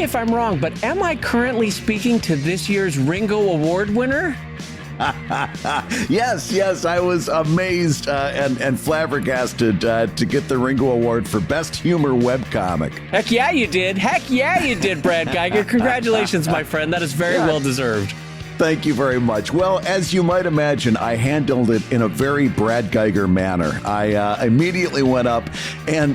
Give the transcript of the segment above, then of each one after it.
me if I'm wrong, but am I currently speaking to this year's Ringo Award winner? Yes, I was amazed and flabbergasted to get the Ringo Award for Best Humor Webcomic. Heck yeah, you did. Brad Geiger. Congratulations, my friend. That is very well deserved. Thank you very much. Well, as you might imagine, I handled it in a very Brad Geiger manner. I immediately went up and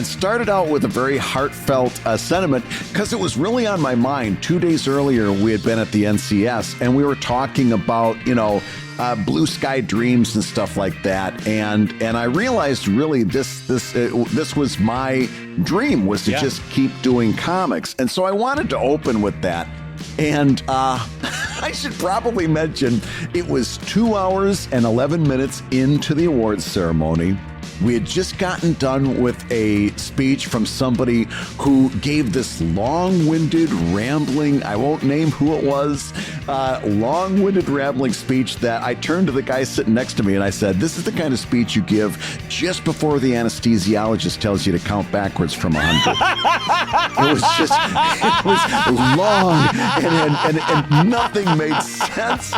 started out with a very heartfelt sentiment because it was really on my mind. 2 days earlier, we had been at the NCS and we were talking about, blue sky dreams and stuff like that. And I realized really this was my dream, was to just keep doing comics. And so I wanted to open with that. And I should probably mention it was 2 hours and 11 minutes into the awards ceremony. We had just gotten done with a speech from somebody who gave this long-winded, rambling, I won't name who it was, long-winded, rambling speech that I turned to the guy sitting next to me and I said, this is the kind of speech you give just before the anesthesiologist tells you to count backwards from 100. It was long and nothing made sense.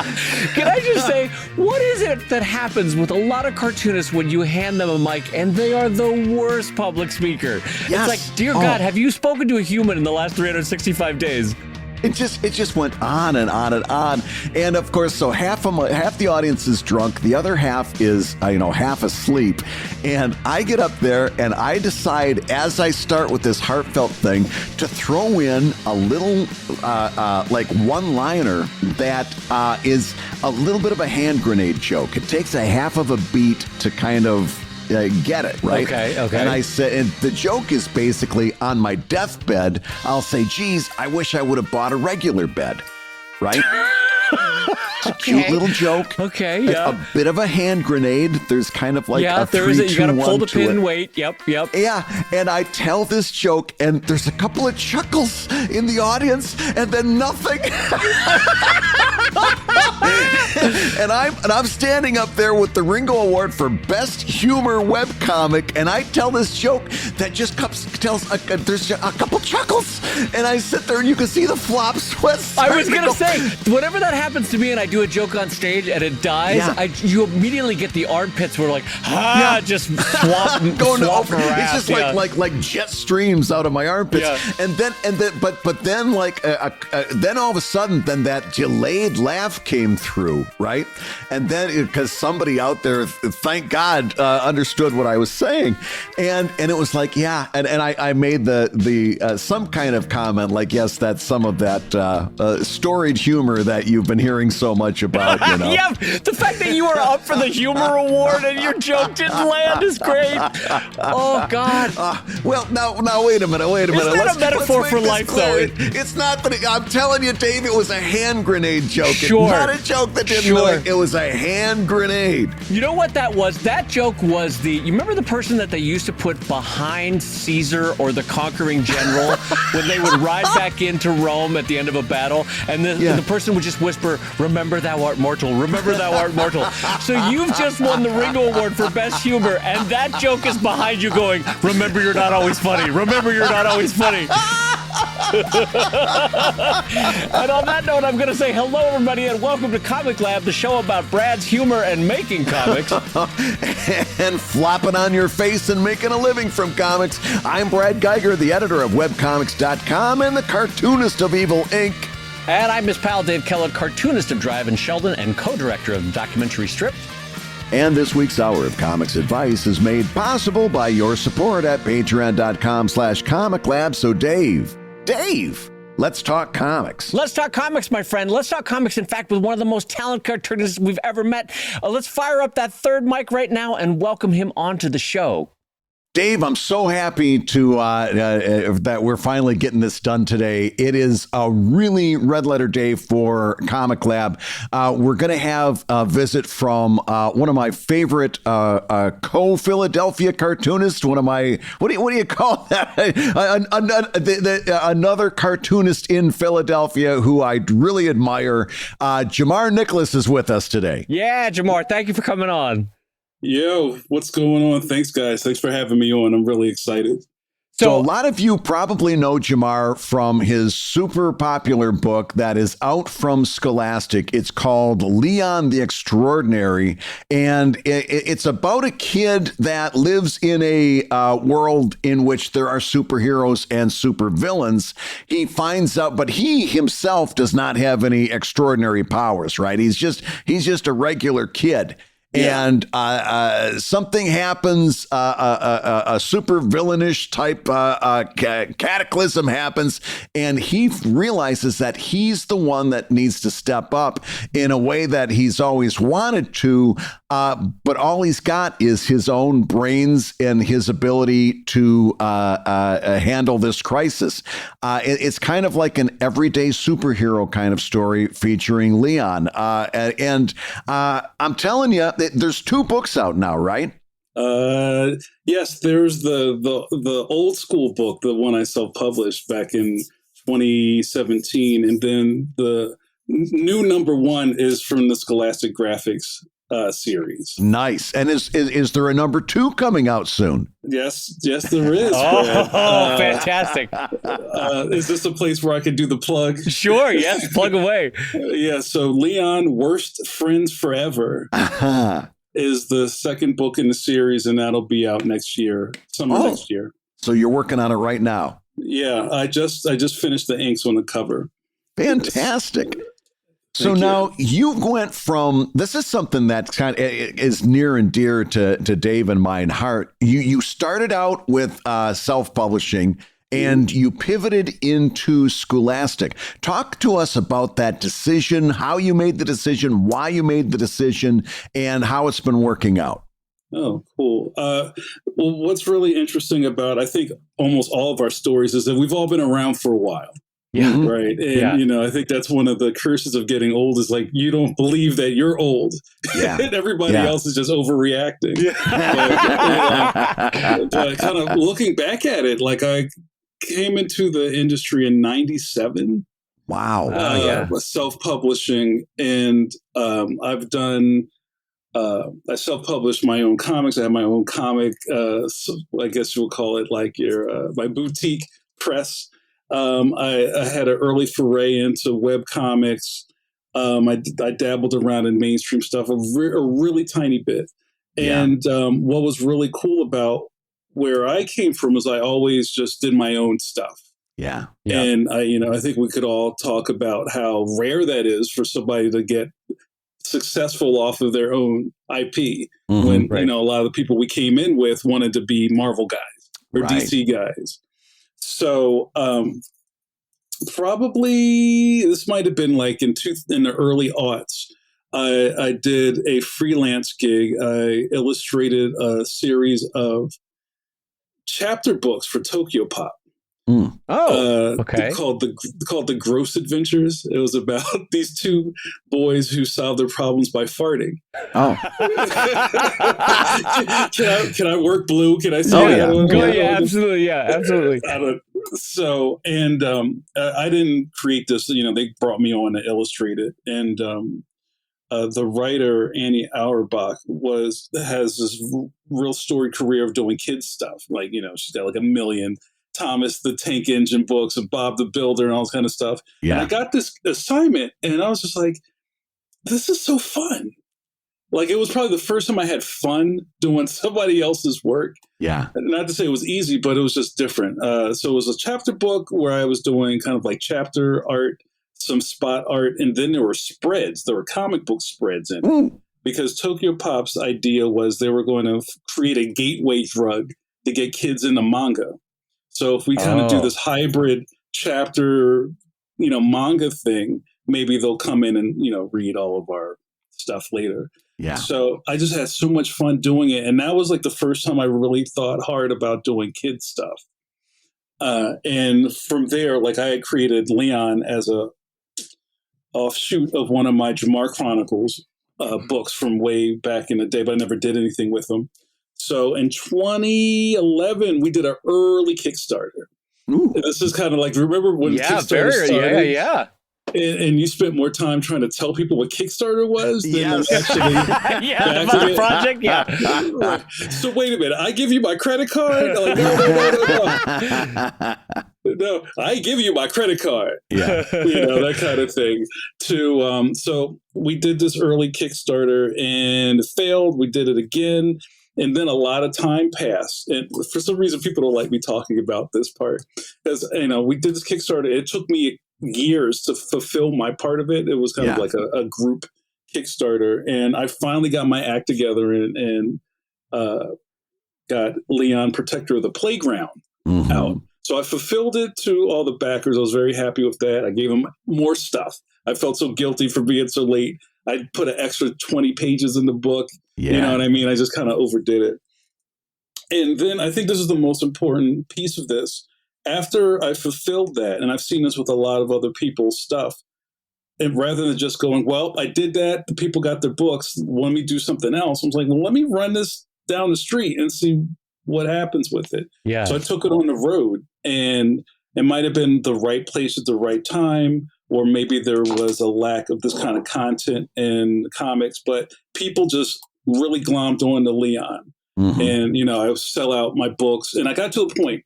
Can I just say, what is it that happens with a lot of cartoonists when you hand them a mic and they are the worst public speaker? Yes. It's like, dear God, have you spoken to a human in the last 365 days? It just went on and on and on. And of course, so half the audience is drunk. The other half is, half asleep. And I get up there and I decide, as I start with this heartfelt thing, to throw in a little, like one-liner that is a little bit of a hand grenade joke. It takes a half of a beat to kind of get it, right? Okay. And I said, and the joke is basically, on my deathbed, I'll say, geez, I wish I would have bought a regular bed, right? It's a cute little joke. Okay, yeah. A bit of a hand grenade. There's kind of like a 3, 2, 1 you got to pull the pin and wait. Yep. Yeah, and I tell this joke, and there's a couple of chuckles in the audience, and then nothing. and I'm standing up there with the Ringo Award for Best Humor Webcomic, and I tell this joke that just tells there's a couple chuckles, and I sit there and you can see the flop sweats. I was gonna say, whenever that happens to me and I do a joke on stage and it dies, you immediately get the armpits where like just swap going over. It's just like jet streams out of my armpits, and then but then then all of a sudden then that delayed laugh came through, right? And then because somebody out there, thank God, understood what I was saying, and it was like and I made the some kind of comment like, yes, that's some of that storied humor that you've been hearing so much about. Yeah, the fact that you were up for the humor award and your joke didn't land is great. Oh God. Well, now wait a minute. Isn't that a metaphor for life, though? It's not that. I'm telling you, Dave, it was a hand grenade joke. Sure. It's not a joke that didn't work. It was a hand grenade. You know what that was? That joke was you remember the person that they used to put behind Caesar or the conquering general when they would ride back into Rome at the end of a battle, and the person would just whisper, "Remember thou art mortal. Remember thou art mortal." So you've just won the Ringo Award for Best Humor, and that joke is behind you going, "Remember you're not always funny. Remember you're not always funny." And on that note, I'm going to say hello, everybody, and welcome to Comic Lab, the show about Brad's humor and making comics. And flopping on your face and making a living from comics. I'm Brad Geiger, the editor of webcomics.com and the cartoonist of Evil Inc. And I'm Miss Pal Dave Kellogg, cartoonist of Drive and Sheldon and co-director of the documentary Strip. And this week's Hour of Comics Advice is made possible by your support at patreon.com/comiclab. So Dave, let's talk comics. Let's talk comics, my friend. Let's talk comics, in fact, with one of the most talented cartoonists we've ever met. Let's fire up that third mic right now and welcome him onto the show. Dave, I'm so happy to that we're finally getting this done today. It is a really red letter day for Comic Lab. We're going to have a visit from one of my favorite co-Philadelphia cartoonists. One of my what do you call that? Another cartoonist in Philadelphia who I really admire. Jamar Nicholas is with us today. Yeah, Jamar, thank you for coming on. Yo, what's going on? Thanks, guys. Thanks for having me on. I'm really excited. So a lot of you probably know Jamar from his super popular book that is out from Scholastic. It's called Leon the Extraordinary, and it's about a kid that lives in a world in which there are superheroes and supervillains. He finds out, but he himself does not have any extraordinary powers, right? He's just a regular kid. Yeah. And something happens, a super villainish type cataclysm happens, and he realizes that he's the one that needs to step up in a way that he's always wanted to, but all he's got is his own brains and his ability to handle this crisis. It's kind of like an everyday superhero kind of story featuring Leon. And I'm telling you, there's 2 books out now, right? Yes, there's the old school book, the one I self-published back in 2017, and then the new number 1 is from the Scholastic Graphics series. Nice. And is there a number 2 coming out soon? Yes, there is. Fantastic. Is this a place where I could do the plug? Sure, yes, plug away. Yeah, so Leon, Worst Friends Forever is the second book in the series, and that'll be out next year, next year. So you're working on it right now? Yeah, I just finished the inks on the cover. Fantastic. So now you went from, this is something that kind of is near and dear to Dave and mine heart. You started out with self-publishing and you pivoted into Scholastic. Talk to us about that decision, how you made the decision, why you made the decision, and how it's been working out. Oh, cool. Well, what's really interesting about, I think, almost all of our stories is that we've all been around for a while. Yeah. Right. And, I think that's one of the curses of getting old is like, you don't believe that you're old. Yeah. And everybody else is just overreacting. But kind of looking back at it, like I came into the industry in 97. Wow. Self-publishing. And I've done, I self-published my own comics. I have my own comic, I guess you'll call it like my boutique press. I had an early foray into web comics. I dabbled around in mainstream stuff a really tiny bit. And what was really cool about where I came from was I always just did my own stuff. Yeah. And I think we could all talk about how rare that is for somebody to get successful off of their own IP. When a lot of the people we came in with wanted to be Marvel guys or DC guys. So probably this might have been like in the early aughts. I did a freelance gig. I illustrated a series of chapter books for Tokyo Pop. Okay. Called the Gross Adventures. It was about these 2 boys who solved their problems by farting. Oh, can I work blue? Can I say? Absolutely, absolutely. So, and I didn't create this. They brought me on to illustrate it, and the writer Annie Auerbach has this real storied career of doing kids stuff. Like she's got like 1 million Thomas the Tank Engine books and Bob the Builder and all this kind of stuff. Yeah. And I got this assignment and I was just like, this is so fun. Like it was probably the first time I had fun doing somebody else's work. Yeah. Not to say it was easy, but it was just different. So it was a chapter book where I was doing kind of like chapter art, some spot art, and then there were spreads. There were comic book spreads in it. Because Tokyo Pop's idea was they were going to create a gateway drug to get kids into manga. So if we kind of do this hybrid chapter, manga thing, maybe they'll come in and, read all of our stuff later. Yeah. So I just had so much fun doing it. And that was like the first time I really thought hard about doing kids stuff. And from there, like I had created Leon as a offshoot of one of my Jamar Chronicles books from way back in the day, but I never did anything with them. So in 2011, we did an early Kickstarter. This is kind of like, remember when Kickstarter started? Yeah. and you spent more time trying to tell people what Kickstarter was than actually about the project. Yeah. Right. So wait a minute, I give you my credit card? Like, no. No, I give you my credit card. Yeah. That kind of thing. So we did this early Kickstarter and it failed. We did it again. And then a lot of time passed. And for some reason, people don't like me talking about this part. Because, we did this Kickstarter. It took me years to fulfill my part of it. It was kind of like a group Kickstarter. And I finally got my act together and got Leon, Protector of the Playground, out. So I fulfilled it to all the backers. I was very happy with that. I gave them more stuff. I felt so guilty for being so late. I put an extra 20 pages in the book. You know what I mean? I just kind of overdid it. And then I think this is the most important piece of this. After I fulfilled that, and I've seen this with a lot of other people's stuff, and rather than just going, well, I did that, the people got their books, let me do something else. I was like, well, let me run this down the street and see what happens with it. Yeah. So I took it on the road, and it might have been the right place at the right time, or maybe there was a lack of this kind of content in comics, but people just really glommed on to Leon. And, I would sell out my books. And I got to a point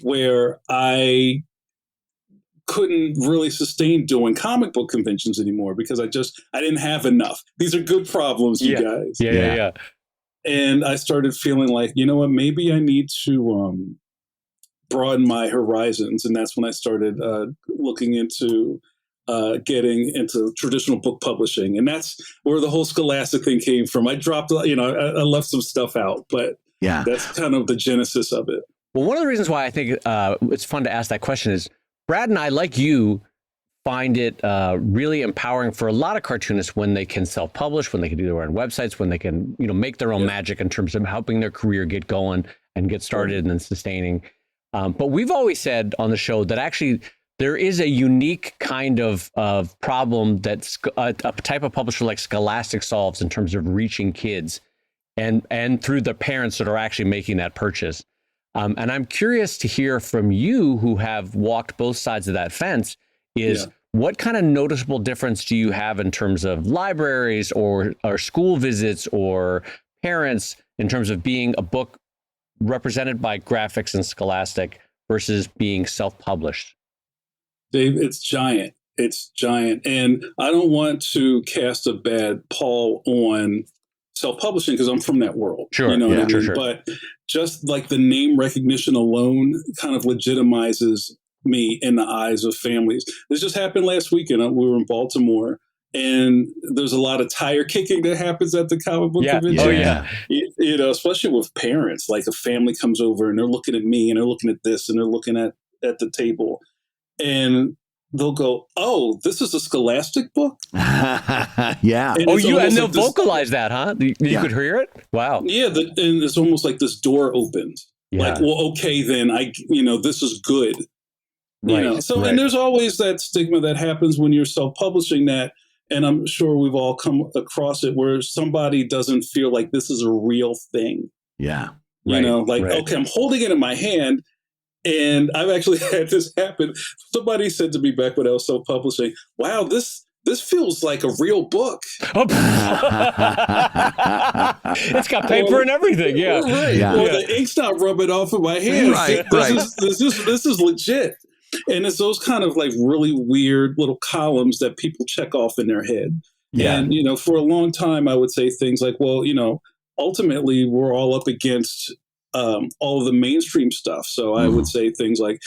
where I couldn't really sustain doing comic book conventions anymore because I didn't have enough. These are good problems, you guys. Yeah. And I started feeling like, you know what, maybe I need to broaden my horizons. And that's when I started looking into getting into traditional book publishing. And that's where the whole Scholastic thing came from. I dropped, I left some stuff out, but that's kind of the genesis of it. Well, one of the reasons why I think it's fun to ask that question is Brad and I, like you, find it really empowering for a lot of cartoonists when they can self-publish, when they can do their own websites, when they can, make their own magic in terms of helping their career get going and get started and then sustaining. But we've always said on the show that actually there is a unique kind of problem that a type of publisher like Scholastic solves in terms of reaching kids and through the parents that are actually making that purchase. And I'm curious to hear from you, who have walked both sides of that fence, is what kind of noticeable difference do you have in terms of libraries or school visits or parents in terms of being a book represented by Graphics and Scholastic versus being self-published? Dave, it's giant. It's giant. And I don't want to cast a bad pall on self-publishing because I'm from that world. Sure. You know what I mean? Sure. But just like the name recognition alone kind of legitimizes me in the eyes of families. This just happened last weekend. We were in Baltimore, and there's a lot of tire kicking that happens at the comic book convention. Oh, yeah. Especially with parents. Like a family comes over and they're looking at me and they're looking at this and they're looking at the table. And they'll go, "Oh, this is a Scholastic book." Yeah. And they'll vocalize that, huh? You could hear it. Wow. Yeah, and it's almost like this door opens. Yeah. Like, well, okay, then this is good. And there's always that stigma that happens when you're self-publishing that, and I'm sure we've all come across it, where somebody doesn't feel like this is a real thing. Yeah. Okay, I'm holding it in my hand. And I've actually had this happen. Somebody said to me back when I was self-publishing, "Wow, this feels like a real book." It's got paper and everything. Yeah. Right. Yeah. Well, the ink's not rubbing off of my hands. Right. This is legit. And it's those kind of like really weird little columns that people check off in their head. Yeah. And, for a long time, I would say things like, well, ultimately we're all up against all of the mainstream stuff. So I would say things like,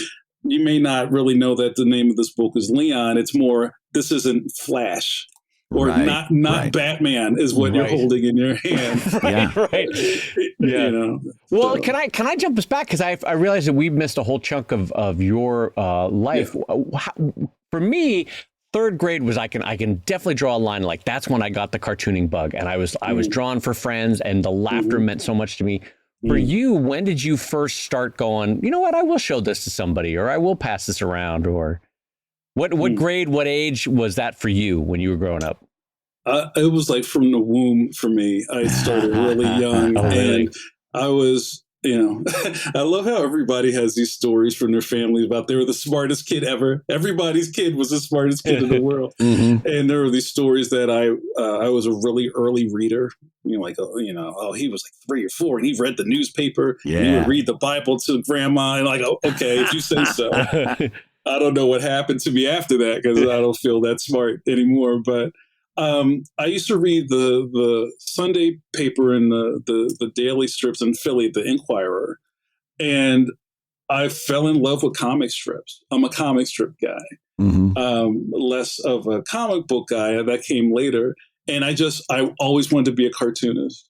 you may not really know that the name of this book is Leon. It's more, this isn't Flash, or not Batman is what you're holding in your hand. Right. Yeah. Well, can I jump us back? Because I realized that we missed a whole chunk of your life. Yeah. For me, third grade was I can definitely draw a line. Like, that's when I got the cartooning bug, and I was drawn for friends, and the laughter meant so much to me. For you, when did you first start going, you know what, I will show this to somebody, or I will pass this around, or what grade, what age was that for you when you were growing up? It was like from the womb for me. I started really young, and I was I love how everybody has these stories from their families about they were the smartest kid ever. Everybody's kid was the smartest kid in the world. Mm-hmm. And there were these stories that I was a really early reader. He was like 3 or 4 and he read the newspaper. And he would read the Bible to grandma and like, oh, okay, if you say so. I don't know what happened to me after that because I don't feel that smart anymore. But I used to read the Sunday paper and the daily strips in Philly, the Inquirer, and I fell in love with comic strips. I'm a comic strip guy, less of a comic book guy. That came later, and I always wanted to be a cartoonist.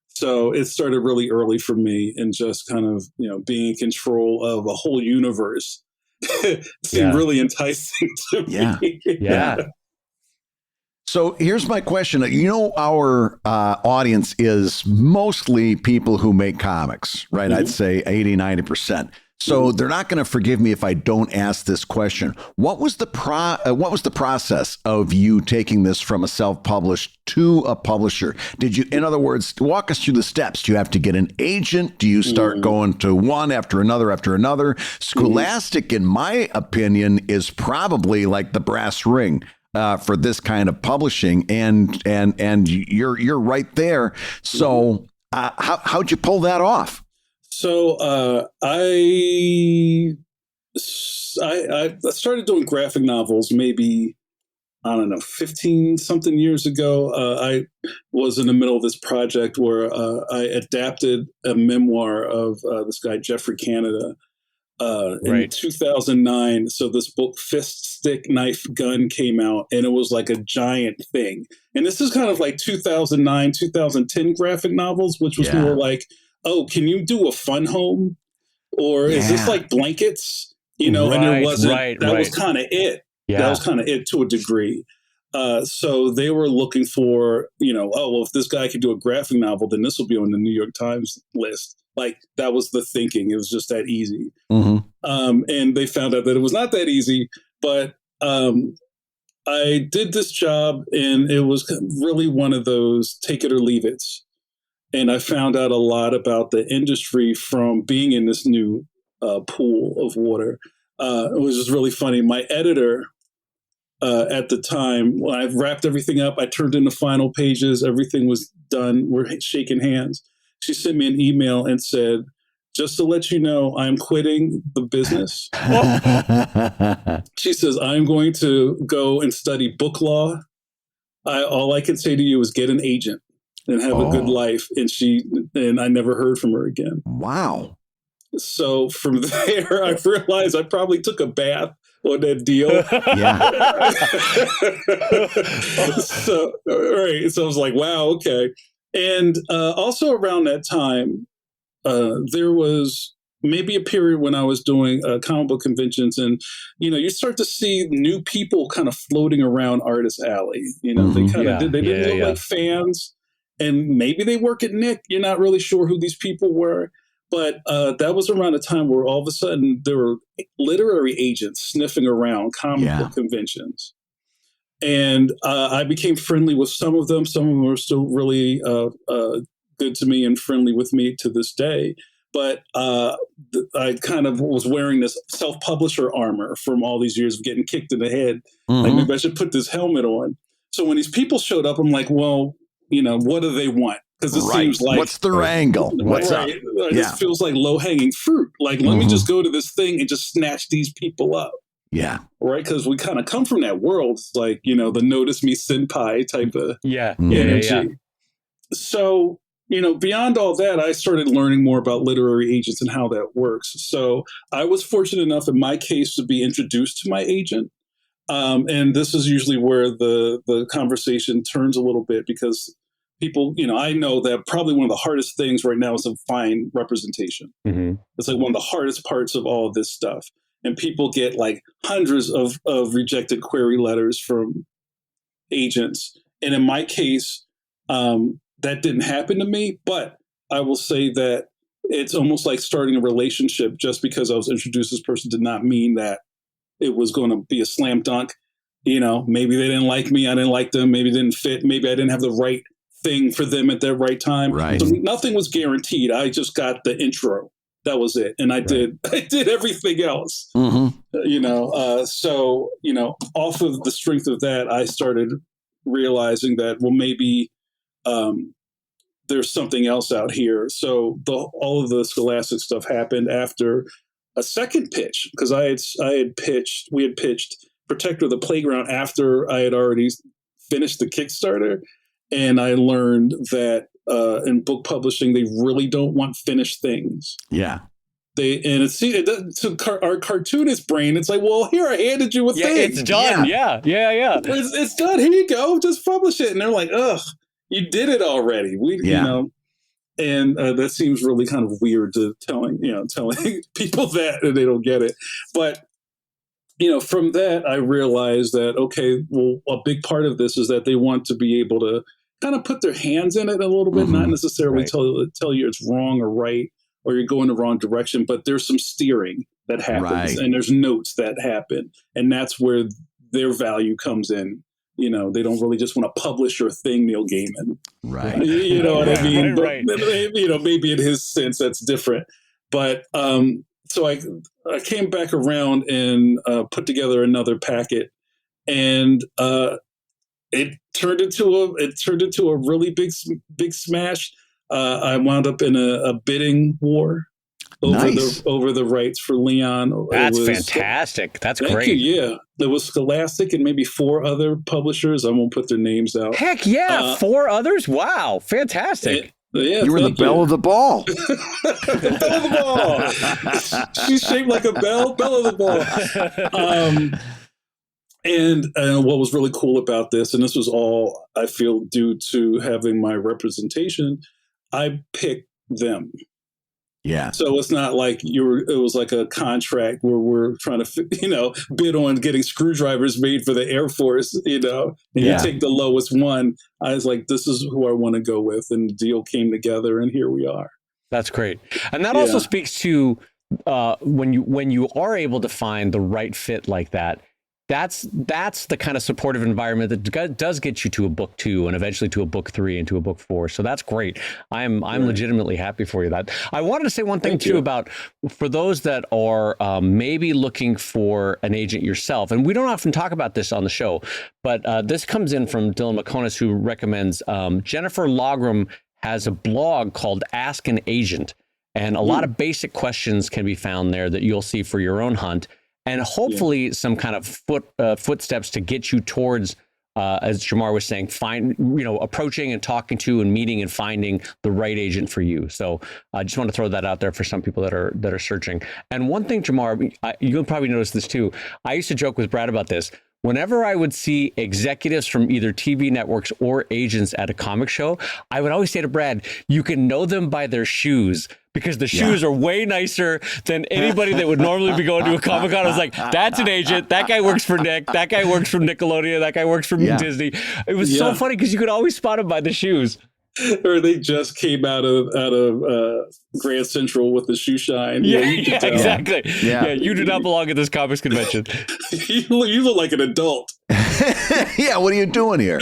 So it started really early for me, and just kind of being in control of a whole universe seemed really enticing to me. Yeah. So here's my question. Our audience is mostly people who make comics, right? I'd say 80, 90%. So they're not going to forgive me if I don't ask this question. What was the process of you taking this from a self-published to a publisher? In other words, walk us through the steps. Do you have to get an agent? Do you start going to one after another? Scholastic, in my opinion, is probably like the brass ring for this kind of publishing, and you're right there. So how'd you pull that off? So I started doing graphic novels maybe, I don't know, 15 something years ago. I was in the middle of this project where I adapted a memoir of this guy, Jeffrey Canada, in 2009. So this book, Fist, Stick, Knife, Gun, came out, and it was like a giant thing. And this is kind of like 2009, 2010 graphic novels, which was more like, oh, can you do a fun home? Or is this like blankets? And there wasn't, that was kind of it. Yeah. That was kind of it to a degree. So they were looking for, if this guy could do a graphic novel, then this will be on the New York Times list. Like, that was the thinking. It was just that easy. And they found out that it was not that easy. But I did this job, and it was really one of those take it or leave it. And I found out a lot about the industry from being in this new pool of water. It was just really funny. My editor at the time, when I wrapped everything up, I turned in the final pages, everything was done, we're shaking hands. She sent me an email and said, just to let you know, I'm quitting the business. She says, I'm going to go and study book law. All I can say to you is get an agent and have a good life. And I never heard from her again. Wow. So from there, I realized I probably took a bath on that deal. So I was like, wow, okay. And also around that time, there was maybe a period when I was doing comic book conventions, and you start to see new people kind of floating around Artist Alley. They kind of didn't look like fans. And maybe they work at Nick. You're not really sure who these people were. But that was around a time where all of a sudden there were literary agents sniffing around comic book conventions. And I became friendly with some of them. Some of them are still really good to me and friendly with me to this day. But I kind of was wearing this self-publisher armor from all these years of getting kicked in the head. Like, maybe I should put this helmet on. So when these people showed up, I'm like, well, what do they want? Because it seems like, what's their angle? What's up? This feels like low-hanging fruit. Like, let me just go to this thing and just snatch these people up. Yeah. Right? Because we kind of come from that world. It's like, the notice me senpai type of energy. So, beyond all that, I started learning more about literary agents and how that works. So I was fortunate enough in my case to be introduced to my agent. And this is usually where the conversation turns a little bit, because people, I know that probably one of the hardest things right now is to find representation. It's like one of the hardest parts of all of this stuff. And people get like hundreds of rejected query letters from agents. And in my case, that didn't happen to me. But I will say that it's almost like starting a relationship. Just because I was introduced to this person did not mean that it was going to be a slam dunk. Maybe they didn't like me. I didn't like them. Maybe it didn't fit. Maybe I didn't have the right thing for them at the right time. Right. So nothing was guaranteed. I just got the intro. That was it. And I did everything else, so, off of the strength of that, I started realizing that, well, maybe, there's something else out here. So all of the Scholastic stuff happened after a second pitch, because we had pitched Protector of the Playground after I had already finished the Kickstarter. And I learned that in book publishing, they really don't want finished things. Yeah. To our cartoonist brain, it's like, well, here, I handed you a thing. It's done. Yeah. It's done. Here you go. Just publish it. And they're like, ugh, you did it already. And that seems really kind of weird to telling people that and they don't get it. But, from that, I realized that, okay, well, a big part of this is that they want to be able to kind of put their hands in it a little bit, not necessarily tell you it's wrong or right, or you're going the wrong direction, but there's some steering that happens and there's notes that happen. And that's where their value comes in. They don't really just want to publish your thing, Neil Gaiman. Right. You know what I mean? Right. But, maybe in his sense that's different. But so I came back around and put together another packet, and it turned into a really big smash. I wound up in a bidding war over the rights for Leon. That's fantastic. That's great. Thank you. Yeah, there was Scholastic and maybe 4 other publishers. I won't put their names out. Heck yeah, 4 others. Wow, fantastic. You were the belle of the ball. The belle of the ball. She's shaped like a belle of the ball. And what was really cool about this, and this was all I feel due to having my representation, I picked them. Yeah. So it's not like it was like a contract where we're trying to, bid on getting screwdrivers made for the Air Force, and you take the lowest one. I was like, this is who I want to go with. And the deal came together and here we are. That's great. And that also speaks to when you are able to find the right fit like that. That's the kind of supportive environment that does get you to a book 2 and eventually to a book 3 and to a book 4. So that's great. I'm legitimately happy for you. That I wanted to say one thing too about for those that are maybe looking for an agent yourself, and we don't often talk about this on the show, but this comes in from Dylan McConis, who recommends Jennifer Logram has a blog called Ask an Agent, and a lot of basic questions can be found there that you'll see for your own hunt. And hopefully some kind of footsteps to get you towards, as Jamar was saying, approaching and talking to and meeting and finding the right agent for you. So I just want to throw that out there for some people that are searching. And one thing, Jamar, you'll probably notice this too. I used to joke with Brad about this. Whenever I would see executives from either TV networks or agents at a comic show, I would always say to Brad, you can know them by their shoes, because the shoes are way nicer than anybody that would normally be going to a Comic-Con. I was like, that's an agent. That guy works for Nick. That guy works for Nickelodeon. That guy works for Disney. It was so funny because you could always spot him by the shoes. Or they just came out of Grand Central with the shoe shine. Yeah, exactly. Yeah, you do not belong at this comics convention. You look like an adult. Yeah, what are you doing here?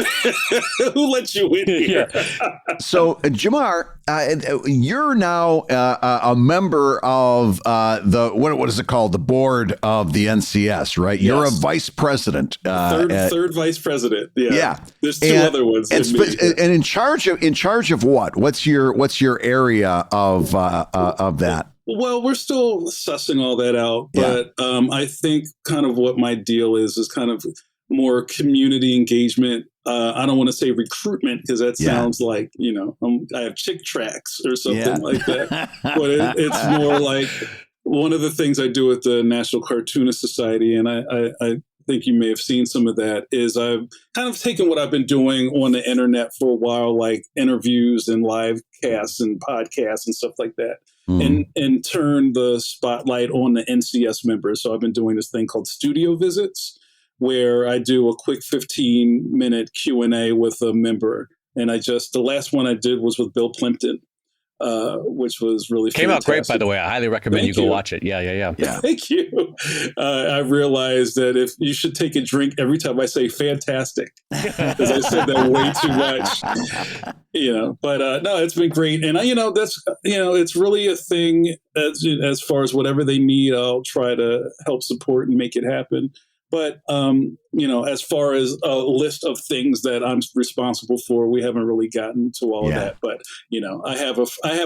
Who let you in here? So, Jamar, you're now a member of what is it called? The board of the NCS, right? Yes. You're a vice president. Third vice president. Yeah. There's 2 other ones. And in charge of what? What's your area of that? Well, we're still sussing all that out, but I think kind of what my deal is kind of more community engagement. I don't want to say recruitment because that sounds like, I have chick tracks or something like that. But it's more like one of the things I do with the National Cartoonist Society, and I think you may have seen some of that, is I've kind of taken what I've been doing on the internet for a while, like interviews and live casts and podcasts and stuff like that, and turn the spotlight on the NCS members. So I've been doing this thing called studio visits, where I do a quick 15-minute Q&A with a member. And the last one I did was with Bill Plimpton. which was really Came fantastic. out great, by the way. I highly recommend you go watch it. Yeah. Thank you. I realized that if you should take a drink every time I say fantastic, because I said that way too much. But no, it's been great, and that's it's really a thing as far as whatever they need, I'll try to help support and make it happen. But as far as a list of things that I'm responsible for, we haven't really gotten to all of that. But I have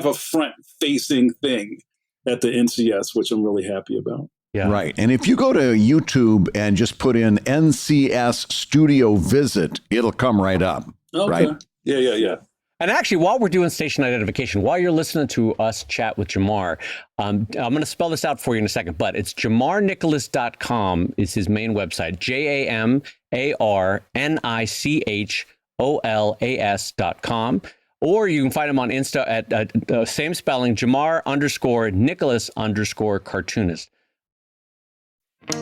a front facing thing at the NCS, which I'm really happy about. Yeah. Right. And if you go to YouTube and just put in NCS Studio Visit, it'll come right up. Okay. Right? Yeah. And actually, while we're doing station identification, while you're listening to us chat with Jamar, I'm going to spell this out for you in a second, but it's jamarnicholas.com is his main website, JamarNicholas.com. Or you can find him on Insta at same spelling, Jamar_Nicholas_cartoonist.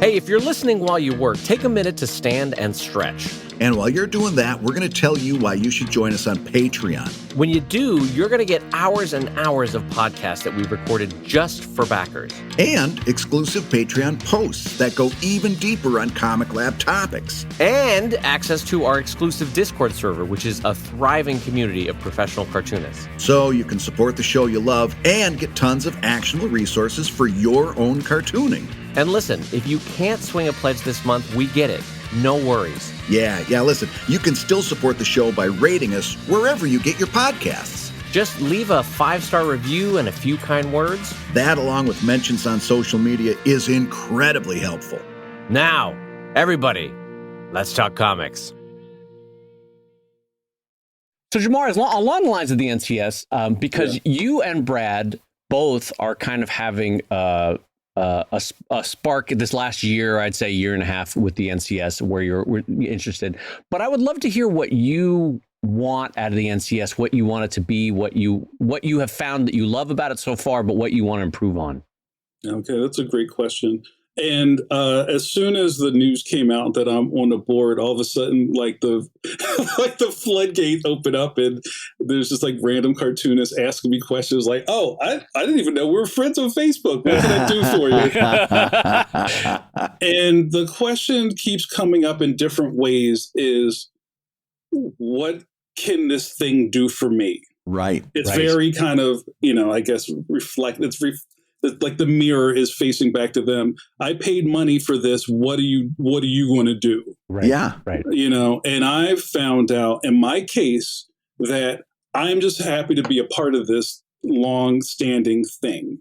Hey, if you're listening while you work, take a minute to stand and stretch. And while you're doing that, we're going to tell you why you should join us on Patreon. When you do, you're going to get hours and hours of podcasts that we've recorded just for backers. And exclusive Patreon posts that go even deeper on Comic Lab topics. And access to our exclusive Discord server, which is a thriving community of professional cartoonists. So you can support the show you love and get tons of actionable resources for your own cartooning. And listen, if you can't swing a pledge this month, we get it. No worries. Yeah, listen, you can still support the show by rating us wherever you get your podcasts. Just leave a 5-star review and a few kind words. That, along with mentions on social media, is incredibly helpful. Now, everybody, let's talk comics. So, Jamar, along the lines of the NCS, because you and Brad both are kind of having a spark this last year, I'd say year and a half with the NCS where we're interested. But I would love to hear what you want out of the NCS, what you want it to be, what you have found that you love about it so far, but what you want to improve on. Okay, that's a great question. And as soon as the news came out that I'm on the board, all of a sudden, like the floodgate opened up, and there's just like random cartoonists asking me questions like, "Oh, I didn't even know we were friends on Facebook. What can I do for you?" And the question keeps coming up in different ways: is what can this thing do for me? Right. It's very kind of I guess like the mirror is facing back to them. I paid money for this. What are you going to do? Right. Yeah. Right. And I've found out in my case that I'm just happy to be a part of this long-standing thing.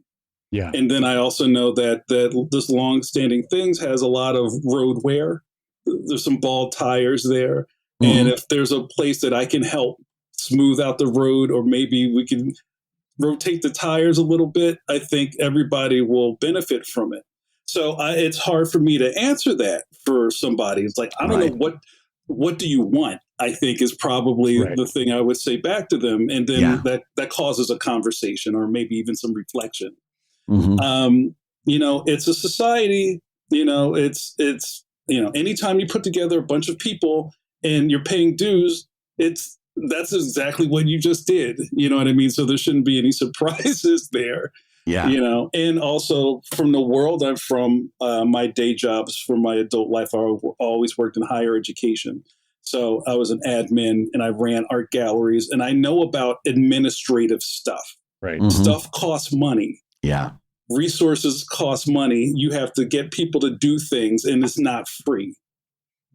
Yeah. And then I also know that this long-standing things has a lot of road wear. There's some bald tires there. Mm-hmm. And if there's a place that I can help smooth out the road, or maybe we can rotate the tires a little bit, I think everybody will benefit from it. So it's hard for me to answer that for somebody. It's like, I don't know, what do you want? I think is probably the thing I would say back to them. And then that causes a conversation or maybe even some reflection. Mm-hmm. It's a society, it's anytime you put together a bunch of people and you're paying dues, that's exactly what you just did. You know what I mean? So there shouldn't be any surprises there. Yeah. And also from the world I'm from, my day jobs for my adult life, I always worked in higher education. So I was an admin and I ran art galleries, and I know about administrative stuff. Right. Mm-hmm. Stuff costs money. Yeah. Resources cost money. You have to get people to do things, and it's not free.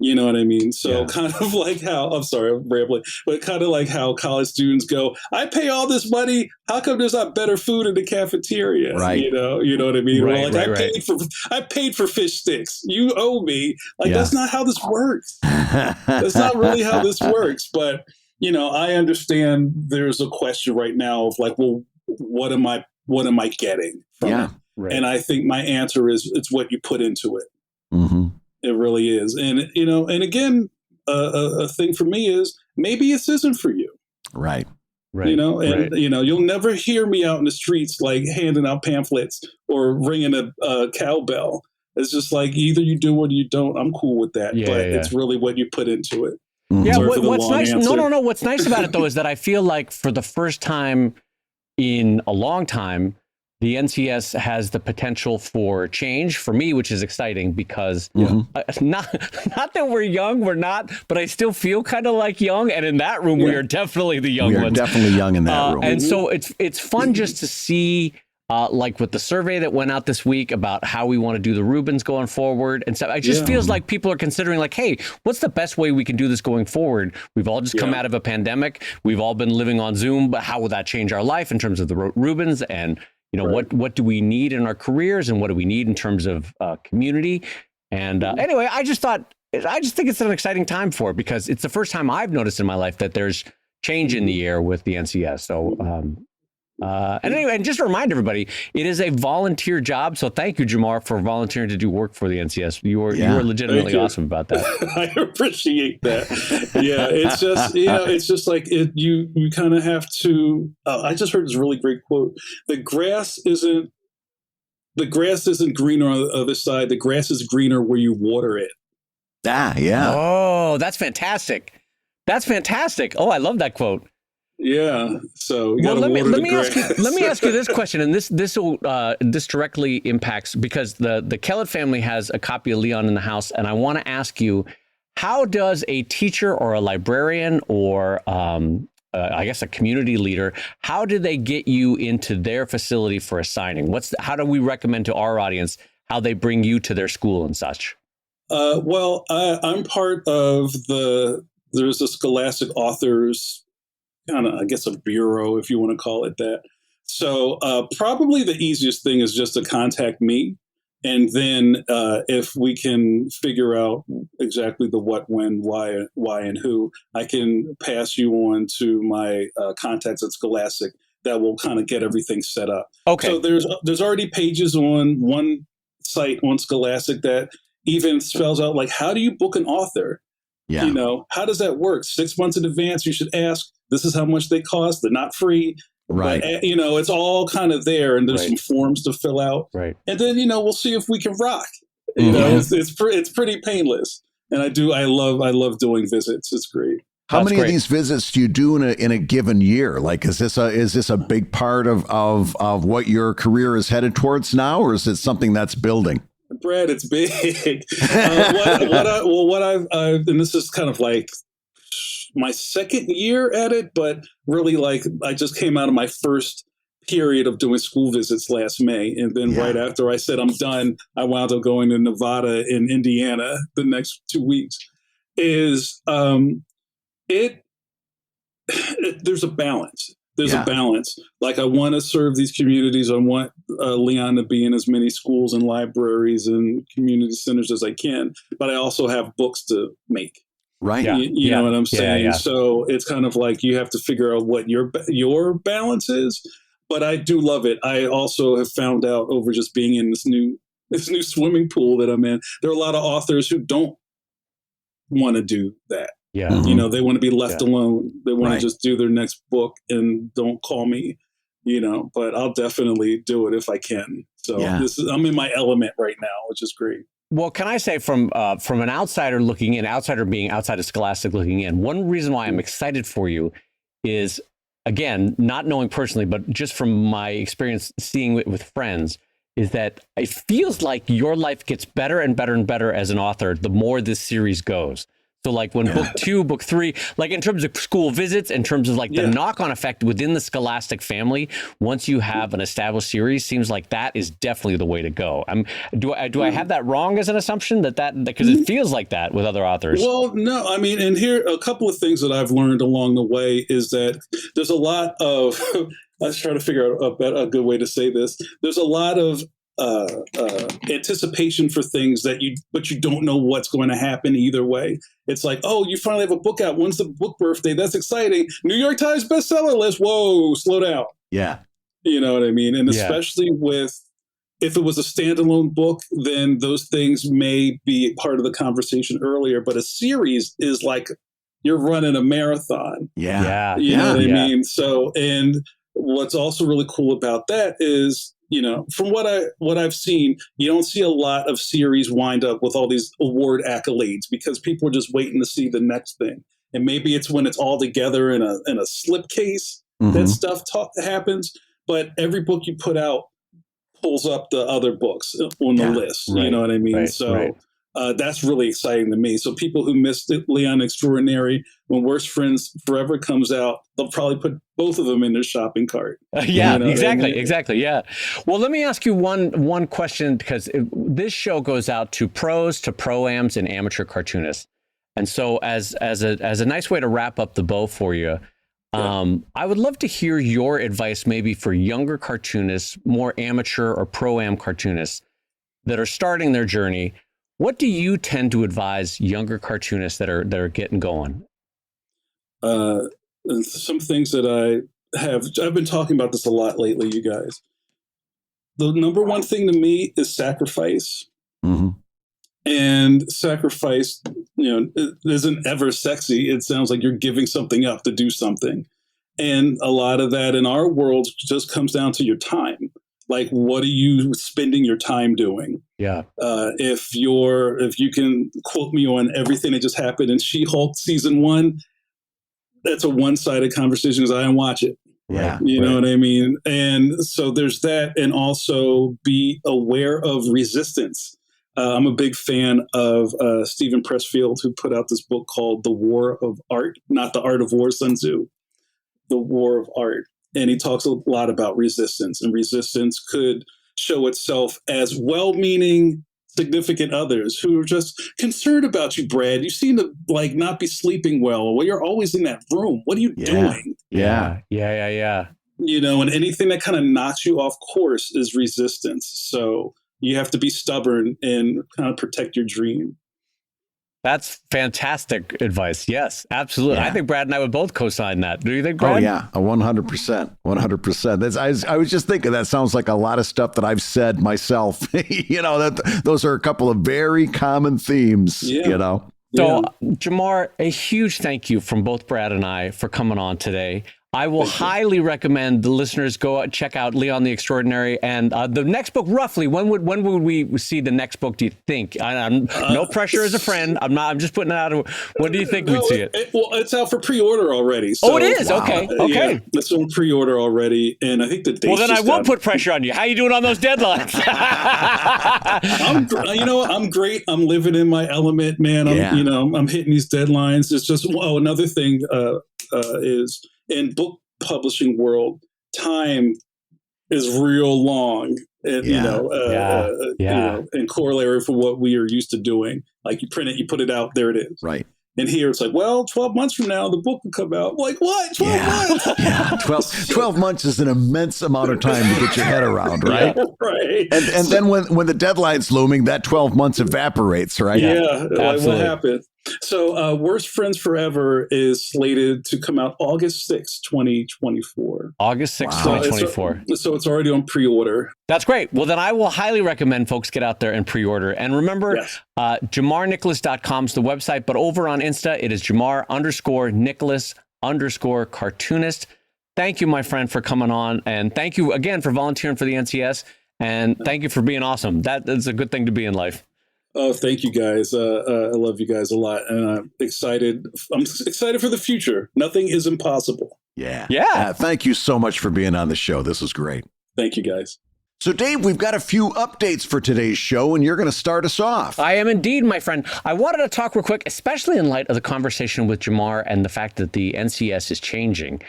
You know what I mean? So kind of like how, I'm sorry, I'm rambling, but kind of like how college students go, I pay all this money. How come there's not better food in the cafeteria? Right. You know what I mean? Right, I paid for fish sticks. You owe me. Like, that's not how this works. That's not really how this works. But, I understand there's a question right now of like, well, what am I getting from it? Right. And I think my answer is it's what you put into it. Mm-hmm. It really is. And, and again, a thing for me is maybe this isn't for you. Right. You'll never hear me out in the streets, like handing out pamphlets or ringing a cowbell. It's just like either you do or you don't. I'm cool with that. It's really what you put into it. Yeah. What's nice? Answer. No. What's nice about it, though, is that I feel like for the first time in a long time, the NCS has the potential for change for me, which is exciting because not that we're young, we're not, but I still feel kind of like young. And in that room, we are definitely the young We are ones. definitely young in that room. And so it's fun just to see, like with the survey that went out this week about how we want to do the Rubens going forward. And so it just feels like people are considering like, hey, what's the best way we can do this going forward? We've all just come out of a pandemic. We've all been living on Zoom, but how will that change our life in terms of the Rubens? And what do we need in our careers, and what do we need in terms of community? And anyway, I just think it's an exciting time for it because it's the first time I've noticed in my life that there's change in the air with the NCS. So, and anyway, and just to remind everybody, it is a volunteer job. So thank you, Jamar, for volunteering to do work for the NCS. You are legitimately awesome about that. I appreciate that. Yeah, it's just it's just like you kind of have to. I just heard this really great quote: the grass isn't greener on the other side. The grass is greener where you water it. Yeah. Oh, that's fantastic. That's fantastic. Oh, I love that quote. Yeah. So let me ask you this question, and this directly impacts because the Kellett family has a copy of Leon in the house, and I want to ask you, how does a teacher or a librarian or I guess a community leader, how do they get you into their facility for a signing? How do we recommend to our audience how they bring you to their school and such? Well, I'm part of there's a Scholastic Authors kind of, I guess, a bureau, if you want to call it that. So probably the easiest thing is just to contact me. And then if we can figure out exactly the what, when, why, and who, I can pass you on to my contacts at Scholastic that will kind of get everything set up. Okay. So there's already pages on one site on Scholastic that even spells out like, how do you book an author? Yeah. How does that work? 6 months in advance, you should ask. This is how much they cost. They're not free. Right. But, it's all kind of there, and there's some forms to fill out. Right. And then, we'll see if we can rock. It's pretty painless. And I love doing visits. It's great. How many of these visits do you do in a given year? Like, is this a big part of what your career is headed towards now, or is it something that's building? Brad, it's big. What I've and this is kind of like my second year at it, but really like I just came out of my first period of doing school visits last May. And then right after I said I'm done, I wound up going to Nevada and Indiana the next 2 weeks. There's a balance. There's a balance. Like I want to serve these communities. I want Leon to be in as many schools and libraries and community centers as I can, but I also have books to make. Right. You know what I'm saying? Yeah. So it's kind of like you have to figure out what your balance is. But I do love it. I also have found out over just being in this new swimming pool that I'm in, there are a lot of authors who don't want to do that. Yeah. Mm-hmm. They want to be left alone. They want to just do their next book and don't call me, but I'll definitely do it if I can. So I'm in my element right now, which is great. Well, can I say from an outsider looking in, outsider being outside of Scholastic looking in, one reason why I'm excited for you is, again, not knowing personally, but just from my experience seeing it with friends, is that it feels like your life gets better and better and better as an author the more this series goes. So like when book 2, book 3, like in terms of school visits, in terms of like the knock-on effect within the Scholastic family, once you have an established series, seems like that is definitely the way to go. Do I have that wrong as an assumption that because it feels like that with other authors? Well, no, I mean, and here a couple of things that I've learned along the way is that there's a lot of, let's try to figure out a good way to say this. There's a lot of anticipation for things but you don't know what's going to happen either way. It's like, oh, you finally have a book out. When's the book birthday? That's exciting. New York Times bestseller list. Whoa, slow down. Yeah. You know what I mean? And especially if it was a standalone book, then those things may be part of the conversation earlier. But a series is like you're running a marathon. Yeah. You know what I mean? So, and what's also really cool about that is, from what I've seen, you don't see a lot of series wind up with all these award accolades because people are just waiting to see the next thing. And maybe it's when it's all together in a slipcase that stuff happens. but every book you put out pulls up the other books on the list. Right, you know what I mean? right, So right. That's really exciting to me. So people who missed it, Leon Extraordinary, when Worst Friends Forever comes out, they'll probably put both of them in their shopping cart. Yeah, You know what I exactly, mean? exactly. Yeah. Well, let me ask you one question, because this show goes out to pros, to pro-ams, and amateur cartoonists. And so, as a nice way to wrap up the bow for you, I would love to hear your advice, maybe for younger cartoonists, more amateur or pro-am cartoonists that are starting their journey. What do you tend to advise younger cartoonists that are getting going? Some things that I've been talking about this a lot lately, you guys. The number one thing to me is sacrifice. Mm-hmm. And sacrifice, it isn't ever sexy. It sounds like you're giving something up to do something. And a lot of that in our world just comes down to your time. Like, what are you spending your time doing? Yeah. If you can quote me on everything that just happened in She-Hulk season 1, that's a one-sided conversation because I didn't watch it. Yeah. You know what I mean? And so there's that. And also be aware of resistance. I'm a big fan of Stephen Pressfield, who put out this book called The War of Art, not The Art of War, Sun Tzu, The War of Art. And he talks a lot about resistance, and resistance could show itself as well-meaning significant others who are just concerned about you, Brad. You seem to not be sleeping well. Well, you're always in that room. What are you doing? Yeah. And anything that kind of knocks you off course is resistance. So you have to be stubborn and kind of protect your dream. That's fantastic advice. Yes, absolutely. Yeah. I think Brad and I would both co-sign that. Do you think, Brad? Oh, yeah, 100%. 100%. I was just thinking that sounds like a lot of stuff that I've said myself. That those are a couple of very common themes, So, Jamar, a huge thank you from both Brad and I for coming on today. I will highly recommend the listeners go check out Leon the Extraordinary, and the next book. Roughly, when would we see the next book? Do you think? No pressure as a friend. I'm just putting it out. When do you think we'd see it? It's out for pre-order already. So, it is. Wow. Okay. Yeah, it's on pre-order already, and I think the date. Well, then I will put pressure on you. How you doing on those deadlines? I'm great. I'm living in my element, man. I'm hitting these deadlines. It's just another thing is, in book publishing world, time is real long, and in corollary for what we are used to doing. Like, you print it, you put it out, there it is. Right. And here it's 12 months from now, the book will come out. Like, what? 12 months? Yeah. 12 months is an immense amount of time to get your head around, right? Yeah, right. And then when the deadline's looming, that 12 months evaporates, right? Yeah. Like, what happened? So Worst Friends Forever is slated to come out August 6th, 2024. August 6th, 2024. So it's already on pre-order. That's great. Well, then I will highly recommend folks get out there and pre-order. And remember, JamarNicholas.com is the website, but over on Insta, it is Jamar_Nicholas_cartoonist. Thank you, my friend, for coming on. And thank you again for volunteering for the NCS. And thank you for being awesome. That is a good thing to be in life. Oh, thank you guys. I love you guys a lot. And I'm excited. I'm excited for the future. Nothing is impossible. Yeah. Thank you so much for being on the show. This was great. Thank you, guys. So, Dave, we've got a few updates for today's show, and you're going to start us off. I am indeed, my friend. I wanted to talk real quick, especially in light of the conversation with Jamar and the fact that the NCS is changing.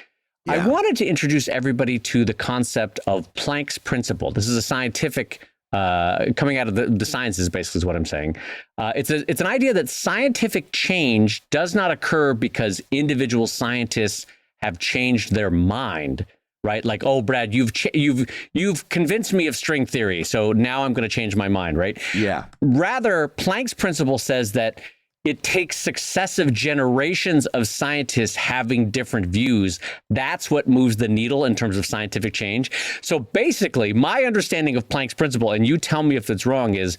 Yeah. I wanted to introduce everybody to the concept of Planck's principle. This is a scientific coming out of the sciences, basically, is what I'm saying. It's an idea that scientific change does not occur because individual scientists have changed their mind, right? Like, oh, Brad, you've convinced me of string theory, so now I'm going to change my mind, right? Yeah. Rather, Planck's principle says that it takes successive generations of scientists having different views. That's what moves the needle in terms of scientific change. So basically, my understanding of Planck's principle, and you tell me if it's wrong, is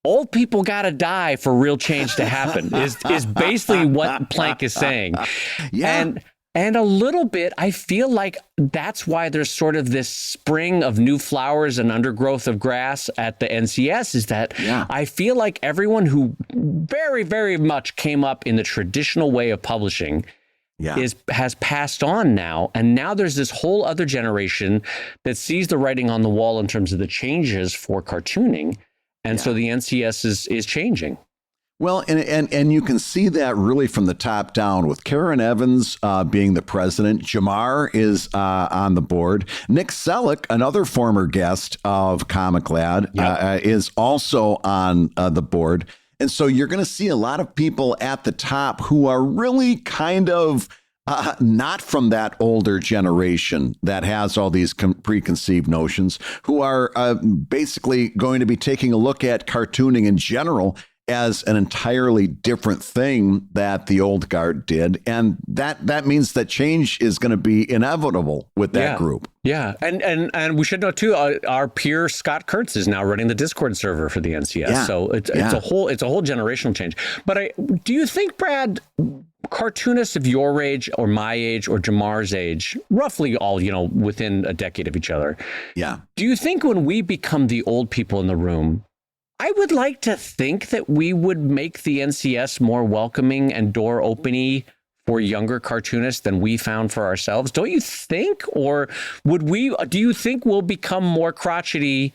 old people got to die for real change to happen, is basically what Planck is saying. Yeah. And a little bit, I feel like that's why there's sort of this spring of new flowers and undergrowth of grass at the NCS, is that I feel like everyone who very, very much came up in the traditional way of publishing has passed on now. And now there's this whole other generation that sees the writing on the wall in terms of the changes for cartooning. And so the NCS is changing. Well, and you can see that really from the top down with Karen Evans being the president. Jamar is on the board. Nick Selleck, another former guest of Comic Lad, is also on the board. And so you're going to see a lot of people at the top who are really kind of not from that older generation that has all these preconceived notions, who are basically going to be taking a look at cartooning in general as an entirely different thing that the old guard did. And that means that change is going to be inevitable with that group. Yeah. And we should know, too, our peer Scott Kurtz is now running the Discord server for the NCS. Yeah. So it's a whole generational change. But do you think, Brad, cartoonists of your age or my age or Jamar's age, roughly all, within a decade of each other. Yeah. Do you think when we become the old people in the room, I would like to think that we would make the NCS more welcoming and door opening for younger cartoonists than we found for ourselves? Don't you think? Or do you think we'll become more crotchety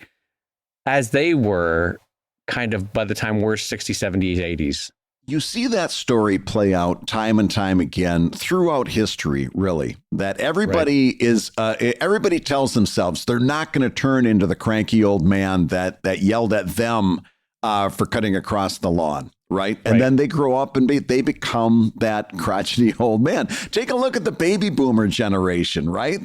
as they were kind of by the time we're 60s, 70s, 80s? You see that story play out time and time again throughout history, really, that everybody everybody tells themselves they're not going to turn into the cranky old man that yelled at them for cutting across the lawn. Right. And then they grow up and they become that crotchety old man. Take a look at the baby boomer generation. Right.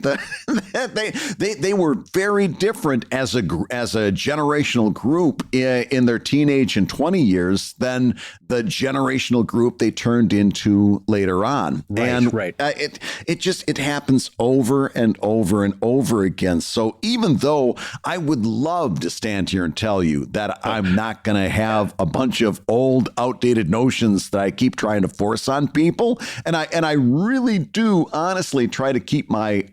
They were very different as a generational group in their teenage and 20 years than the generational group they turned into later on. It happens over and over and over again. So even though I would love to stand here and tell you that I'm not going to have a bunch of old outdated notions that I keep trying to force on people, and I really do honestly try to keep my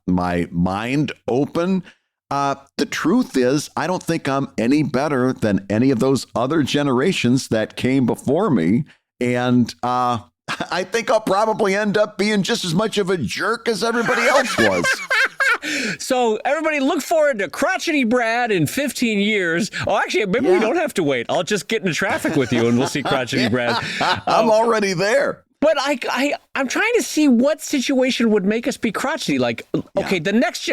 my mind open. The truth is, I don't think I'm any better than any of those other generations that came before me, and I think I'll probably end up being just as much of a jerk as everybody else was. So everybody look forward to crotchety Brad in 15 years. Oh, actually, maybe we don't have to wait. I'll just get into traffic with you and we'll see crotchety Brad. I'm already there. But I'm trying to see what situation would make us be crotchety. Like, okay, the next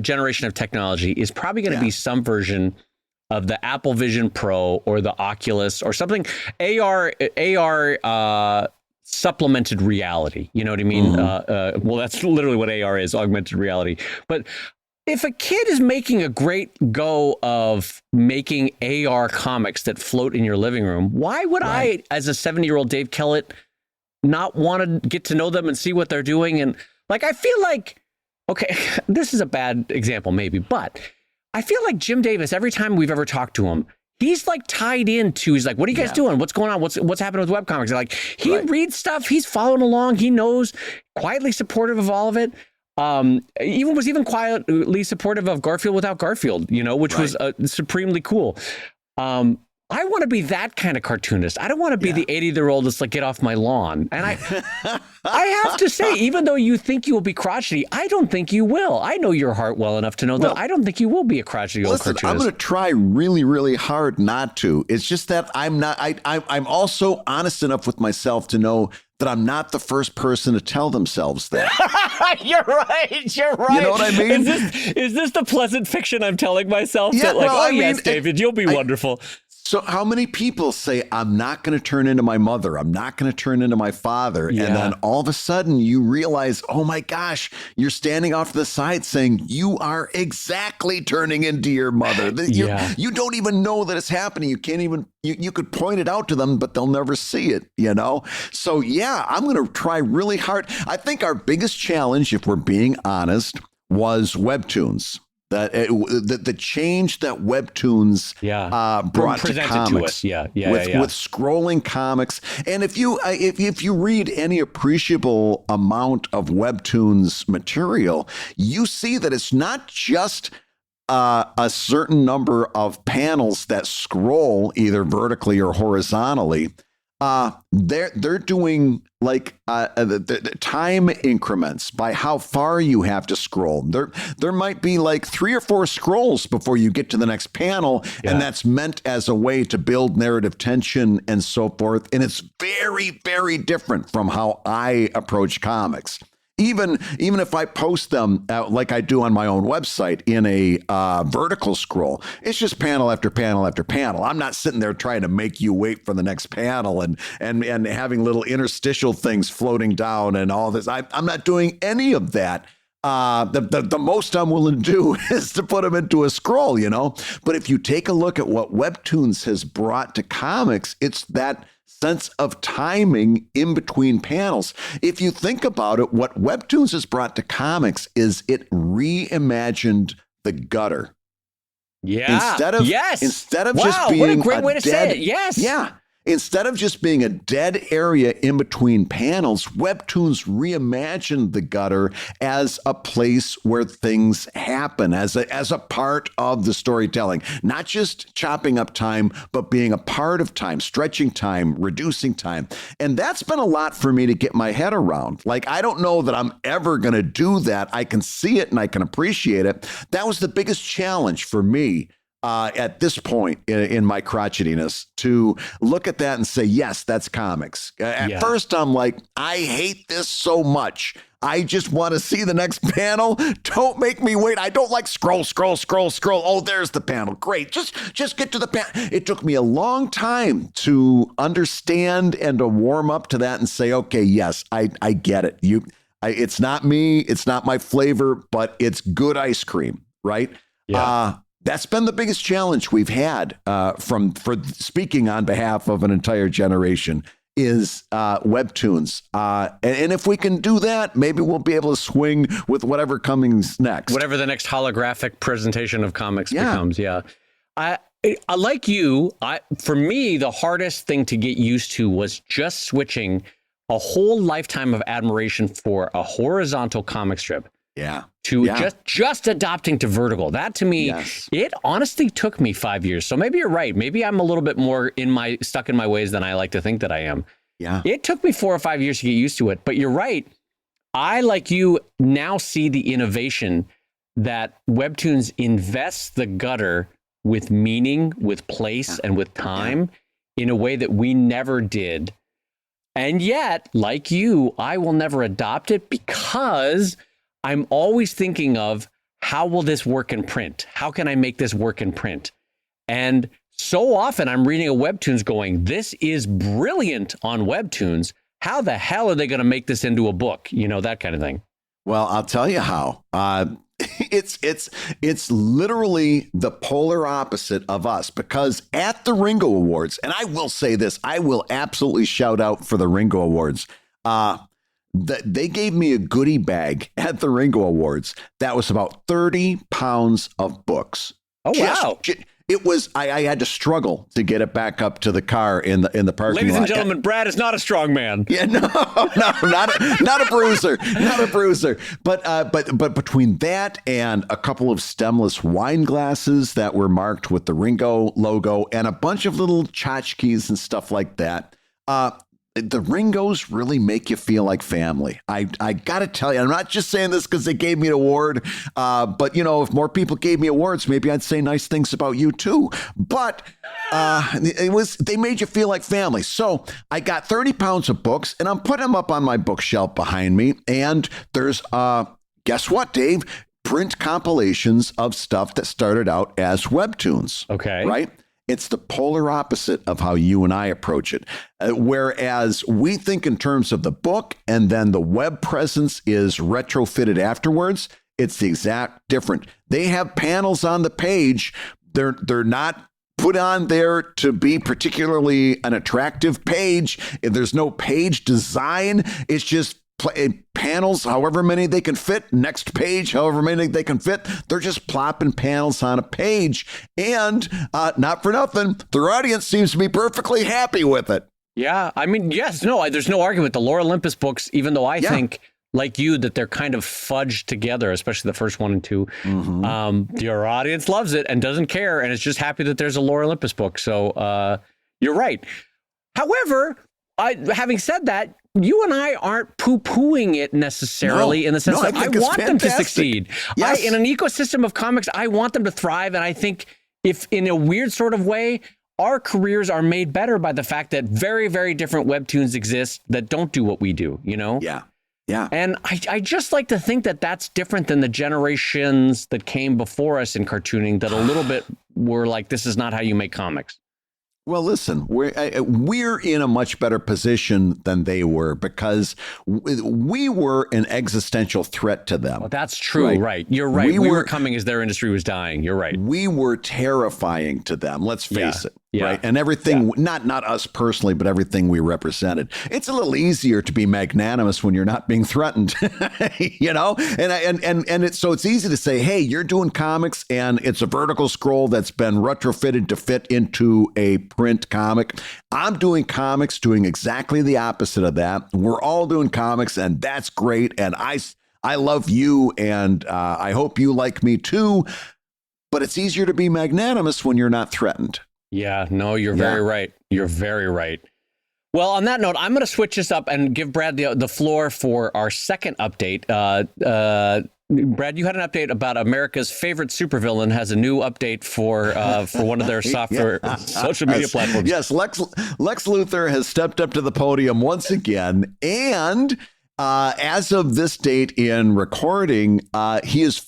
generation of technology is probably going to be some version of the Apple Vision Pro or the Oculus or something AR supplemented reality. You know what I mean? Well, that's literally what AR is, augmented reality. But if a kid is making a great go of making AR comics that float in your living room, why would I, as a 70-year-old Dave Kellett, not want to get to know them and see what they're doing? And like, I feel like, okay, this is a bad example maybe, but I feel like Jim Davis, every time we've ever talked to him, he's like tied into, he's like, what are you guys doing? What's going on? What's happening with webcomics? Like, he reads stuff, he's following along, he knows, quietly supportive of all of it. Even quietly supportive of Garfield Without Garfield, which was supremely cool. I want to be that kind of cartoonist. I don't want to be the 80-year-old that's like, get off my lawn. And I have to say, even though you think you will be crotchety, I don't think you will. I know your heart well enough to know that I don't think you will be a crotchety old cartoonist. I'm going to try really, really hard not to. It's just that I'm not. I'm also honest enough with myself to know that I'm not the first person to tell themselves that. You're right. You're right. You know what I mean? Is this the pleasant fiction I'm telling myself? Yeah, that like, yes, David, you'll be wonderful. So how many people say, I'm not going to turn into my mother, I'm not going to turn into my father, and then all of a sudden you realize, oh my gosh, you're standing off to the side saying, you are exactly turning into your mother. You don't even know that it's happening. You can't even, you could point it out to them, but they'll never see it, So I'm going to try really hard. I think our biggest challenge, if we're being honest, was webtoons. The change that webtoons brought to comics, with scrolling comics, and if you read any appreciable amount of webtoons material, you see that it's not just a certain number of panels that scroll either vertically or horizontally. they're doing like the time increments by how far you have to scroll. There might be like 3 or 4 scrolls before you get to the next panel, and that's meant as a way to build narrative tension and so forth. And it's very, very different from how I approach comics. Even if I post them like I do on my own website in a vertical scroll, it's just panel after panel after panel. I'm not sitting there trying to make you wait for the next panel and having little interstitial things floating down and all this. I'm not doing any of that. The most I'm willing to do is to put them into a scroll, But if you take a look at what Webtoons has brought to comics, it's that sense of timing in between panels. If you think about it, what Webtoons has brought to comics is it reimagined the gutter. Yeah. Instead of just being what a great way to say it. Yes. Yeah. Instead of just being a dead area in between panels, Webtoons reimagined the gutter as a place where things happen, as a part of the storytelling, not just chopping up time, but being a part of time, stretching time, reducing time. And that's been a lot for me to get my head around. Like, I don't know that I'm ever going to do that. I can see it and I can appreciate it. That was the biggest challenge for me at this point in my crotchetiness, to look at that and say, yes, that's comics. At first, I'm like, I hate this so much. I just want to see the next panel. Don't make me wait. I don't like scroll. Oh, there's the panel. Great. Just get to the panel. It took me a long time to understand and to warm up to that and say, okay, yes, I get it. It's not me. It's not my flavor, but it's good ice cream, right? Yeah. That's been the biggest challenge we've had for speaking on behalf of an entire generation is Webtoons. And if we can do that, maybe we'll be able to swing with whatever comes next. Whatever the next holographic presentation of comics becomes. Yeah. I like you. For me, the hardest thing to get used to was just switching a whole lifetime of admiration for a horizontal comic strip. To just adopting to vertical. That to me, it honestly took me 5 years. So maybe you're right. Maybe I'm a little bit more stuck in my ways than I like to think that I am. Yeah. It took me 4 or 5 years to get used to it. But you're right. I, like you, now see the innovation that Webtoons invests the gutter with meaning, with place, and with time in a way that we never did. And yet, like you, I will never adopt it because I'm always thinking of, how will this work in print? How can I make this work in print? And so often I'm reading a Webtoons going, this is brilliant on Webtoons. How the hell are they going to make this into a book? That kind of thing. Well, I'll tell you how. It's literally the polar opposite of us, because at the Ringo Awards, and I will say this, I will absolutely shout out for the Ringo Awards. They gave me a goodie bag at the Ringo Awards that was about 30 pounds of books. Oh, wow. It was, I had to struggle to get it back up to the car in the parking lot. Ladies and gentlemen, Brad is not a strong man. Yeah, not a bruiser, not a bruiser. But between that and a couple of stemless wine glasses that were marked with the Ringo logo and a bunch of little tchotchkes and stuff like that, the Ringos really make you feel like family. I got to tell you, I'm not just saying this because they gave me an award, but if more people gave me awards, maybe I'd say nice things about you too. But they made you feel like family. So I got 30 pounds of books and I'm putting them up on my bookshelf behind me. And there's, guess what, Dave? Print compilations of stuff that started out as Webtoons. Okay. Right? It's the polar opposite of how you and I approach it. Whereas we think in terms of the book and then the web presence is retrofitted afterwards, it's the exact different. They have panels on the page. They're not put on there to be particularly an attractive page. If there's no page design, it's just panels, however many they can fit. Next page, however many they can fit. They're just plopping panels on a page. And not for nothing, their audience seems to be perfectly happy with it. Yeah. I mean, yes, no, there's no argument. The Lore Olympus books, even though I think, like you, that they're kind of fudged together, especially the first 1 and 2. Mm-hmm. Your audience loves it and doesn't care. And it's just happy that there's a Lore Olympus book. So you're right. However, Having said that, you and I aren't poo-pooing it necessarily in the sense that I want them to succeed. Yes. In an ecosystem of comics, I want them to thrive. And I think if in a weird sort of way, our careers are made better by the fact that very, very different webtoons exist that don't do what we do, you know? Yeah. Yeah. And I just like to think that that's different than the generations that came before us in cartooning that a little bit were like, this is not how you make comics. Well, listen, we're in a much better position than they were because we were an existential threat to them. Well, that's true, right? You're right. We were coming as their industry was dying. You're right. We were terrifying to them. Let's face it. Yeah. Right. And everything, not us personally, but everything we represented. It's a little easier to be magnanimous when you're not being threatened, you know, so it's easy to say, hey, you're doing comics and it's a vertical scroll that's been retrofitted to fit into a print comic. I'm doing comics, doing exactly the opposite of that. We're all doing comics and that's great. And I love you and I hope you like me too. But it's easier to be magnanimous when you're not threatened. Yeah, no, you're very right. You're very right. Well, on that note, I'm going to switch this up and give Brad the floor for our second update. Brad, you had an update about America's favorite supervillain has a new update for one of their software social media platforms. Yes, Lex Luthor has stepped up to the podium once again, and as of this date in recording, he is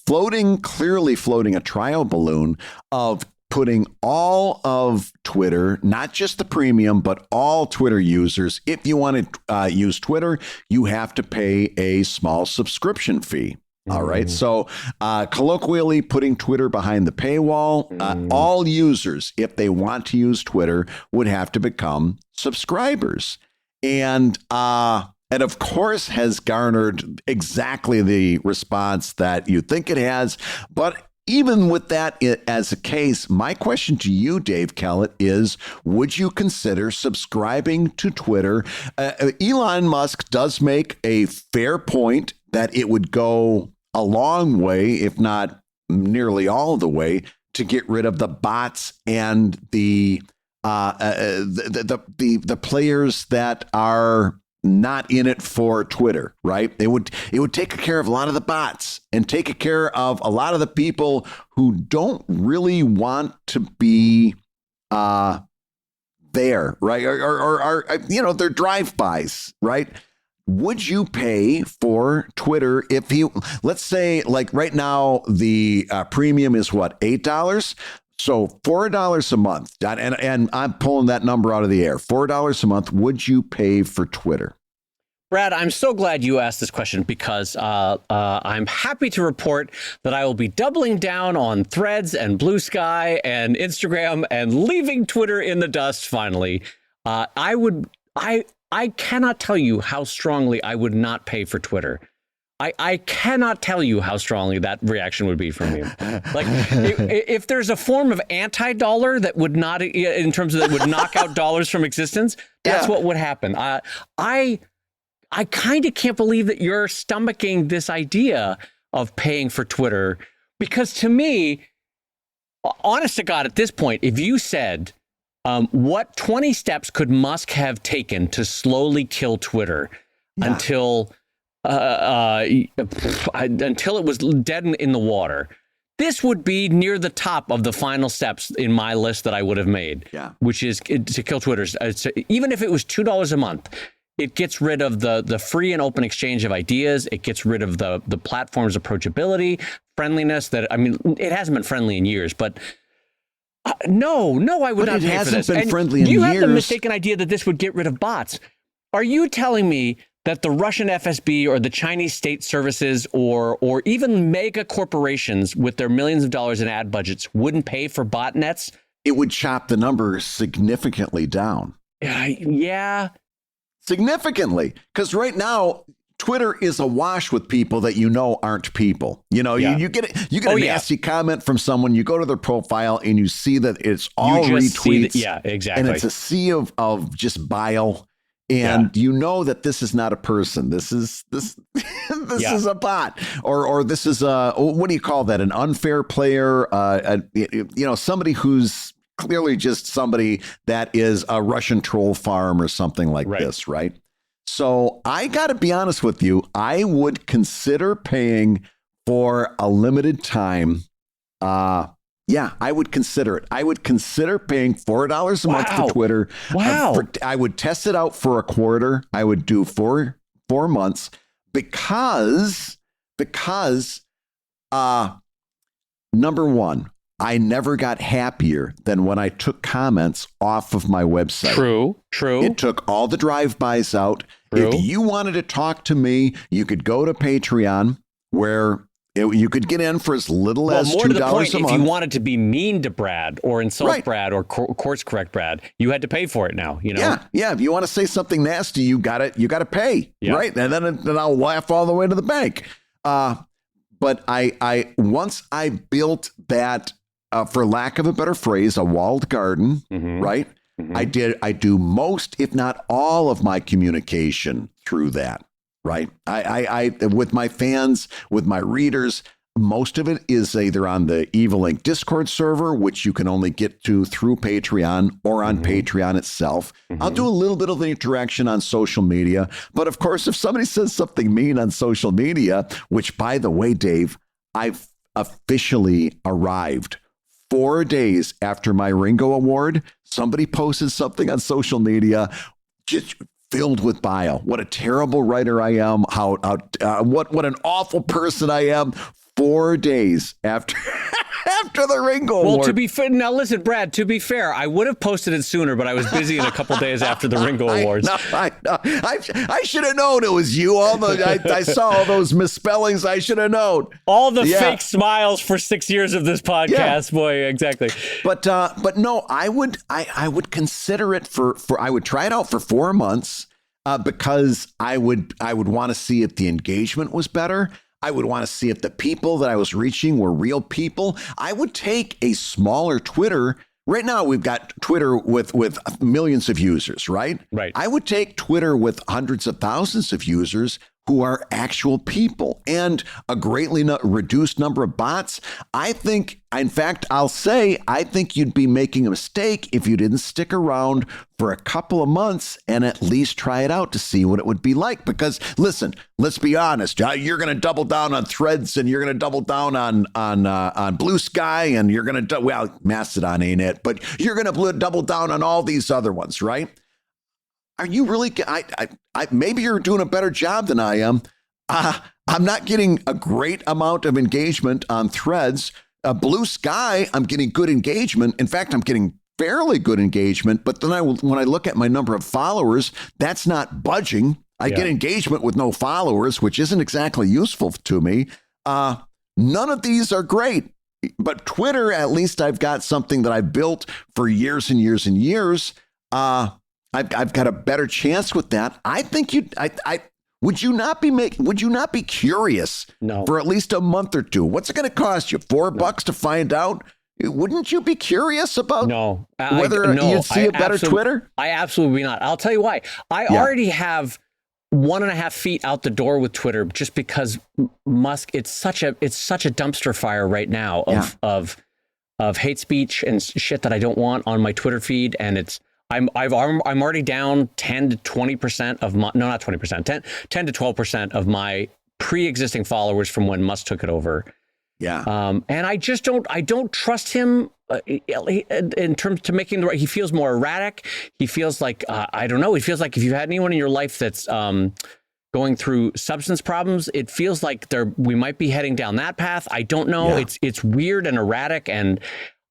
clearly floating a trial balloon of putting all of Twitter, not just the premium, but all Twitter users. If you want to use Twitter, you have to pay a small subscription fee. All right. So colloquially, putting Twitter behind the paywall, all users, if they want to use Twitter, would have to become subscribers. And of course, has garnered exactly the response that you think it has. But even with that as a case, my question to you, Dave Kellett, is would you consider subscribing to Twitter? Elon Musk does make a fair point that it would go a long way, if not nearly all the way, to get rid of the bots and the players that are not in it for Twitter, right? It would take care of a lot of the bots and take care of a lot of the people who don't really want to be there, right? Or they're drive-bys, right? Would you pay for Twitter if let's say, like right now, the premium is what, $8? So $4 a month, and I'm pulling that number out of the air. $4 a month. Would you pay for Twitter? Brad, I'm so glad you asked this question because I'm happy to report that I will be doubling down on Threads and Blue Sky and Instagram and leaving Twitter in the dust finally. I cannot tell you how strongly I would not pay for Twitter. I cannot tell you how strongly that reaction would be from you. Like, if there's a form of anti-dollar that would not, in terms of that would knock out dollars from existence, that's what would happen. I kind of can't believe that you're stomaching this idea of paying for Twitter, because to me, honest to God, at this point, if you said, what 20 steps could Musk have taken to slowly kill Twitter until it was dead in the water, this would be near the top of the final steps in my list that I would have made, which is to kill Twitter. Even if it was $2 a month, it gets rid of the free and open exchange of ideas. It gets rid of the platform's approachability, friendliness that, I mean, it hasn't been friendly in years, but no, I would not pay for this. It hasn't been friendly in years. You have the mistaken idea that this would get rid of bots. Are you telling me that the Russian FSB or the Chinese state services or even mega corporations with their millions of dollars in ad budgets wouldn't pay for botnets? It would chop the number significantly down. Yeah. Significantly. Because right now, Twitter is awash with people that aren't people. You get a nasty comment from someone, you go to their profile and you see that it's all retweets. Exactly. And it's a sea of just bile. And you know that this is not a person. This is is a bot, or this is what do you call that? An unfair player, somebody who's clearly just somebody that is a Russian troll farm or something like Right. this, right? So I got to be honest with you. I would consider paying for a limited time. Yeah, I would consider it. I would consider paying $4 a month Wow. for Twitter. Wow. I would test it out for a quarter. I would do four months because number one, I never got happier than when I took comments off of my website. True. It took all the drive-bys out. True. If you wanted to talk to me, you could go to Patreon, where you could get in for as little as more to the $2 point, a month. if you wanted to be mean to Brad or insult Right. Brad or course correct Brad, you had to pay for it now. You know. Yeah. If you want to say something nasty, you got to pay, Yeah. right? And then I'll laugh all the way to the bank. But I once I built that, for lack of a better phrase, a walled garden, right? Mm-hmm. I do most, if not all, of my communication through that, right? I with my fans, with my readers. Most of it is either on the Evil Inc. Discord server, which you can only get to through Patreon or on Patreon itself. I'll do a little bit of the interaction on social media. But of course, if somebody says something mean on social media, which, by the way, Dave, I've officially arrived 4 days after my Ringo Award, somebody posted something on social media just filled with bile. What a terrible writer I am. What an awful person I am. 4 days after the Ringo Award. Well, to be fair, now listen, Brad, to be fair, I would have posted it sooner, but I was busy in a couple days after the Ringo Awards. I should have known it was you. I saw all those misspellings. I should have known. All the fake smiles for 6 years of this podcast, boy, exactly. But no, I would consider it I would try it out for 4 months, because I would want to see if the engagement was better. I would want to see if the people that I was reaching were real people. I would take a smaller Twitter. Right now, we've got Twitter with millions of users, right? Right. I would take Twitter with hundreds of thousands of users who are actual people and a greatly reduced number of bots. I think, in fact, I'll say, I think you'd be making a mistake if you didn't stick around for a couple of months and at least try it out to see what it would be like. Because listen, let's be honest, you're going to double down on Threads and you're going to double down on Blue Sky and you're going to, well, Mastodon ain't it, but you're going to double down on all these other ones, right? Are you really? Maybe you're doing a better job than I am. I'm not getting a great amount of engagement on Threads. Blue Sky, I'm getting good engagement. In fact, I'm getting fairly good engagement. But then when I look at my number of followers, that's not budging. I get engagement with no followers, which isn't exactly useful to me. None of these are great. But Twitter, at least I've got something that I've built for years and years and years. I've got a better chance with that. I think would you not be curious for at least a month or two? What's it going to cost you? $4 to find out? Wouldn't you be curious about whether you'd see a better Twitter? I absolutely not. I'll tell you why. I already have 1.5 feet out the door with Twitter just because Musk. It's such a dumpster fire right now of hate speech and shit that I don't want on my Twitter feed, and I'm already down 10 to 20% of my, no, not 20%, 10 to 12% of my pre-existing followers from when Musk took it over. Yeah. And I don't trust him in terms to making the right. He feels more erratic. He feels like, I don't know. He feels like if you had anyone in your life that's going through substance problems, it feels like we might be heading down that path. I don't know. Yeah. It's weird and erratic. And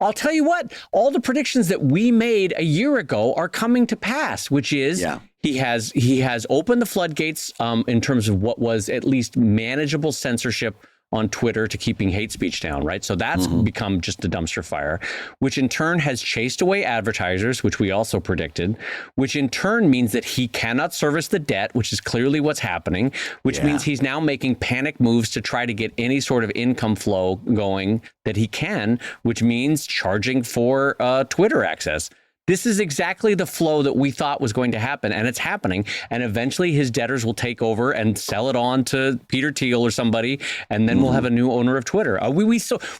I'll tell you what, all the predictions that we made a year ago are coming to pass, which is he has opened the floodgates in terms of what was at least manageable censorship on Twitter to keeping hate speech down, right? So that's become just a dumpster fire, which in turn has chased away advertisers, which we also predicted, which in turn means that he cannot service the debt, which is clearly what's happening, which means he's now making panic moves to try to get any sort of income flow going that he can, which means charging for Twitter access. This is exactly the flow that we thought was going to happen, and it's happening. And eventually his debtors will take over and sell it on to Peter Thiel or somebody, and then we'll have a new owner of Twitter.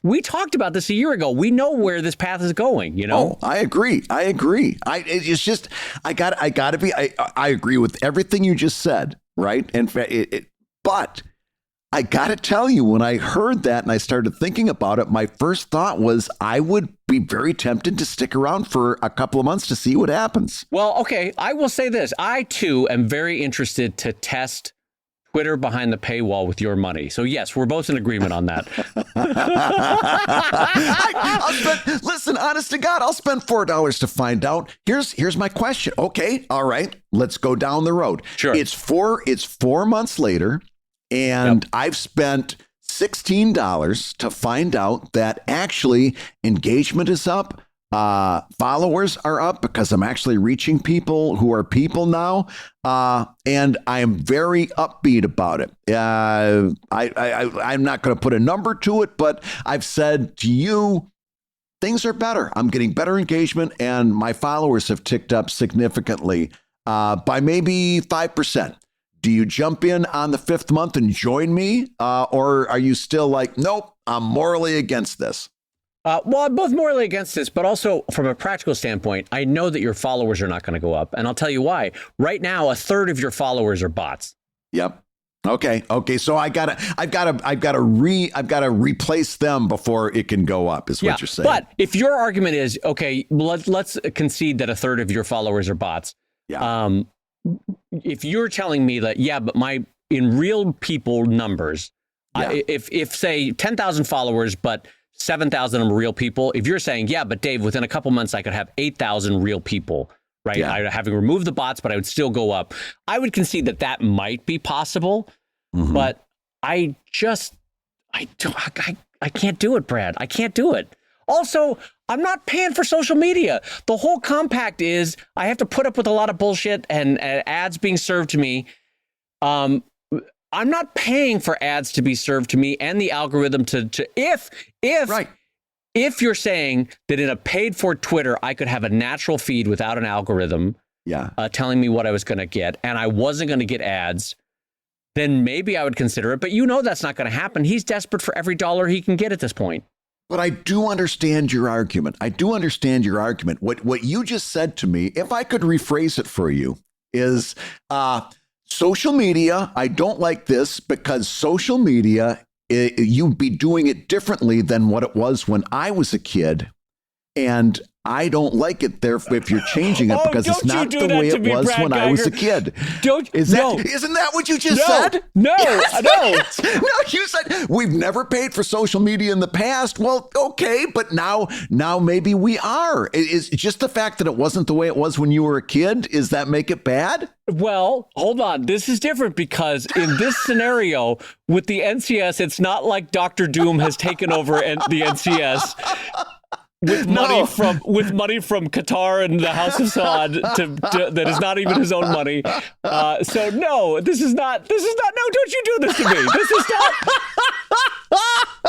We talked about this a year ago. We know where this path is going, you know? Oh, I agree. I agree. I agree with everything you just said, right? In fact, but I got to tell you, when I heard that and I started thinking about it, my first thought was I would be very tempted to stick around for a couple of months to see what happens. Well, okay, I will say this. I, too, am very interested to test Twitter behind the paywall with your money. So, yes, we're both in agreement on that. Listen, honest to God, I'll spend $4 to find out. Here's my question. Okay, all right, let's go down the road. Sure. It's 4 months later. And I've spent $16 to find out that actually engagement is up. Followers are up because I'm actually reaching people who are people now. And I am very upbeat about it. I'm not going to put a number to it, but I've said to you, things are better. I'm getting better engagement, and my followers have ticked up significantly by maybe 5%. Do you jump in on the 5th month and join me? Or are you still like, nope, I'm morally against this? Well, I'm both morally against this, but also from a practical standpoint, I know that your followers are not going to go up. And I'll tell you why. Right now, 1/3 of your followers are bots. Yep. Okay. So I've got to replace them before it can go up, is what you're saying. But if your argument is, okay, let's concede that 1/3 of your followers are bots. Yeah. If you're telling me that, but in real people numbers, if say 10,000 followers, but 7,000 of them are real people, if you're saying, but Dave, within a couple months, I could have 8,000 real people, right? Yeah. I having removed the bots, but I would still go up. I would concede that might be possible, but I can't do it, Brad. I can't do it. Also, I'm not paying for social media. The whole compact is I have to put up with a lot of bullshit and ads being served to me. I'm not paying for ads to be served to me and the algorithm if you're saying that in a paid for Twitter, I could have a natural feed without an algorithm telling me what I was going to get, and I wasn't going to get ads, then maybe I would consider it. But that's not going to happen. He's desperate for every dollar he can get at this point. But I do understand your argument. What you just said to me, if I could rephrase it for you, is social media. I don't like this because social media, you'd be doing it differently than what it was when I was a kid. And I don't like it there if you're changing it because it's not the way it was when I was a kid. Isn't that what you just said? No, yes, no. No, you said we've never paid for social media in the past. Well, okay, but now maybe we are. Is just the fact that it wasn't the way it was when you were a kid, does that make it bad? Well, hold on. This is different because in this scenario with the NCS, it's not like Dr. Doom has taken over the NCS. With money from Qatar and the House of Saud that is not even his own money. So no, this is not. No, don't you do this to me. This is not.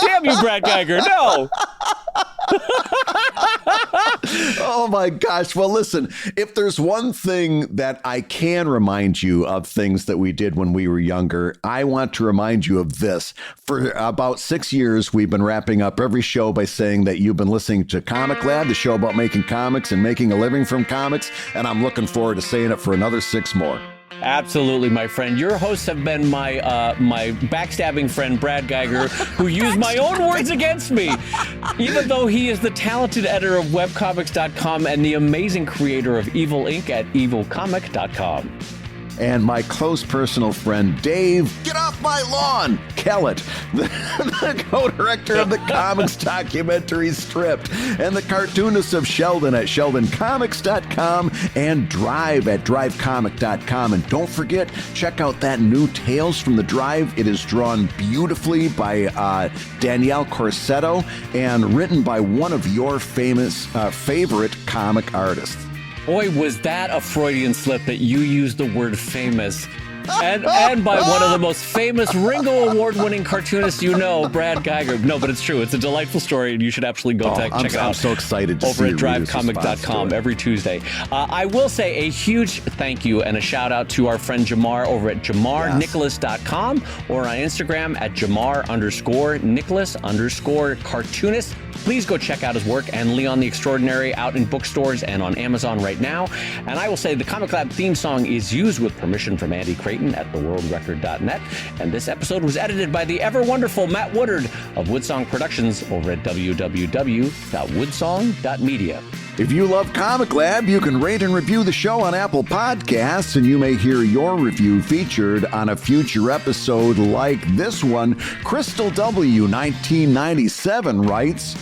Damn you, Brad Geiger. No. Oh my gosh. Well, listen, if there's one thing that I can remind you of things that we did when we were younger, I want to remind you of this. For about 6 years, we've been wrapping up every show by saying that you've been listening to Comic Lab, the show about making comics and making a living from comics. And I'm looking forward to saying it for another 6 more. Absolutely, my friend. Your hosts have been my backstabbing friend, Brad Geiger, who used my own words against me, even though he is the talented editor of webcomics.com and the amazing creator of Evil Inc. at evilcomic.com. And my close personal friend, Dave, get off my lawn, Kellett, the co-director of the comics documentary Stripped, and the cartoonist of Sheldon at sheldoncomics.com and Drive at drivecomic.com. And don't forget, check out that new Tales from the Drive. It is drawn beautifully by Danielle Corsetto and written by one of your favorite comic artists. Boy, was that a Freudian slip that you used the word famous and by one of the most famous Ringo Award-winning cartoonists you know, Brad Geiger. No, but it's true. It's a delightful story, and you should absolutely go check it out. I'm so excited to over see at drivecomic.com every Tuesday. I will say a huge thank you and a shout out to our friend Jamar over at jamarnicholas.com or on Instagram at Jamar_Nicholas_cartoonist. Please go check out his work, and Leon the Extraordinary out in bookstores and on Amazon right now. And I will say the Comic Lab theme song is used with permission from Andy Creighton at theworldrecord.net. And this episode was edited by the ever wonderful Matt Woodard of Woodsong Productions over at www.woodsong.media. If you love Comic Lab, you can rate and review the show on Apple Podcasts, and you may hear your review featured on a future episode like this one. Crystal W. 1997 writes,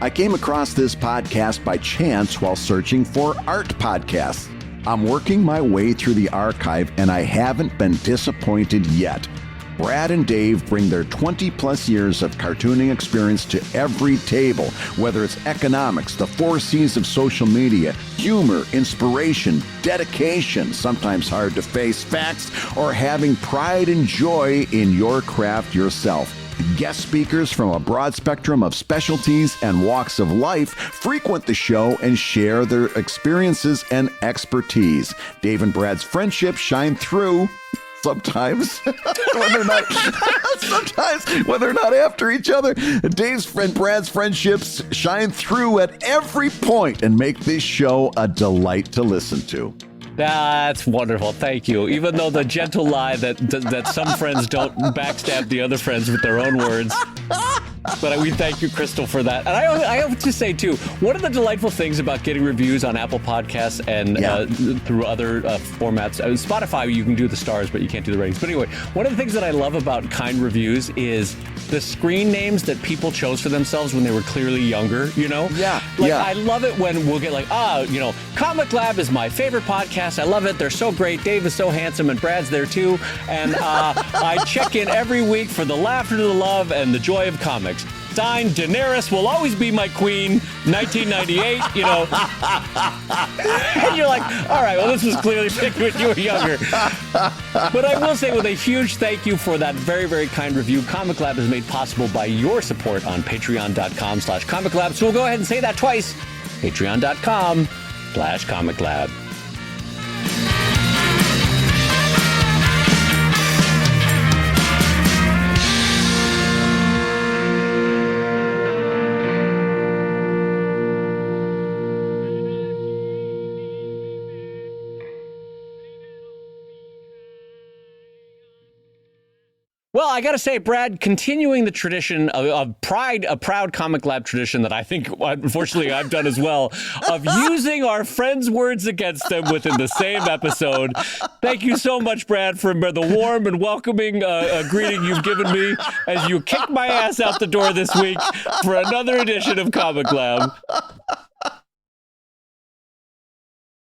I came across this podcast by chance while searching for art podcasts. I'm working my way through the archive, and I haven't been disappointed yet. Brad and Dave bring their 20-plus years of cartooning experience to every table, whether it's economics, the 4 C's of social media, humor, inspiration, dedication, sometimes hard to face facts, or having pride and joy in your craft yourself. Guest speakers from a broad spectrum of specialties and walks of life frequent the show and share their experiences and expertise. Dave and Brad's friendship shine through sometimes when they're not after each other. Dave's and Brad's friendships shine through at every point and make this show a delight to listen to. That's wonderful. Thank you. Even though the gentle lie that some friends don't backstab the other friends with their own words. But we thank you, Crystal, for that. And I have to say, too, one of the delightful things about getting reviews on Apple Podcasts and through other formats, Spotify, you can do the stars, but you can't do the ratings. But anyway, one of the things that I love about kind reviews is the screen names that people chose for themselves when they were clearly younger, you know? Yeah. I love it when we'll get like, Comic Lab is my favorite podcast. I love it. They're so great. Dave is so handsome, and Brad's there, too. And I check in every week for the laughter, the love, and the joy of comics. Signed, Daenerys will always be my queen, 1998, you know. And you're like, all right, well, this was clearly picked when you were younger. But I will say with a huge thank you for that very, very kind review. Comic Lab is made possible by your support on patreon.com/Comic Lab. So we'll go ahead and say that twice. Patreon.com/Comic Lab. Well, I got to say, Brad, continuing the tradition of pride, a proud Comic Lab tradition that I think, unfortunately, I've done as well, of using our friends' words against them within the same episode. Thank you so much, Brad, for the warm and welcoming greeting you've given me as you kick my ass out the door this week for another edition of Comic Lab.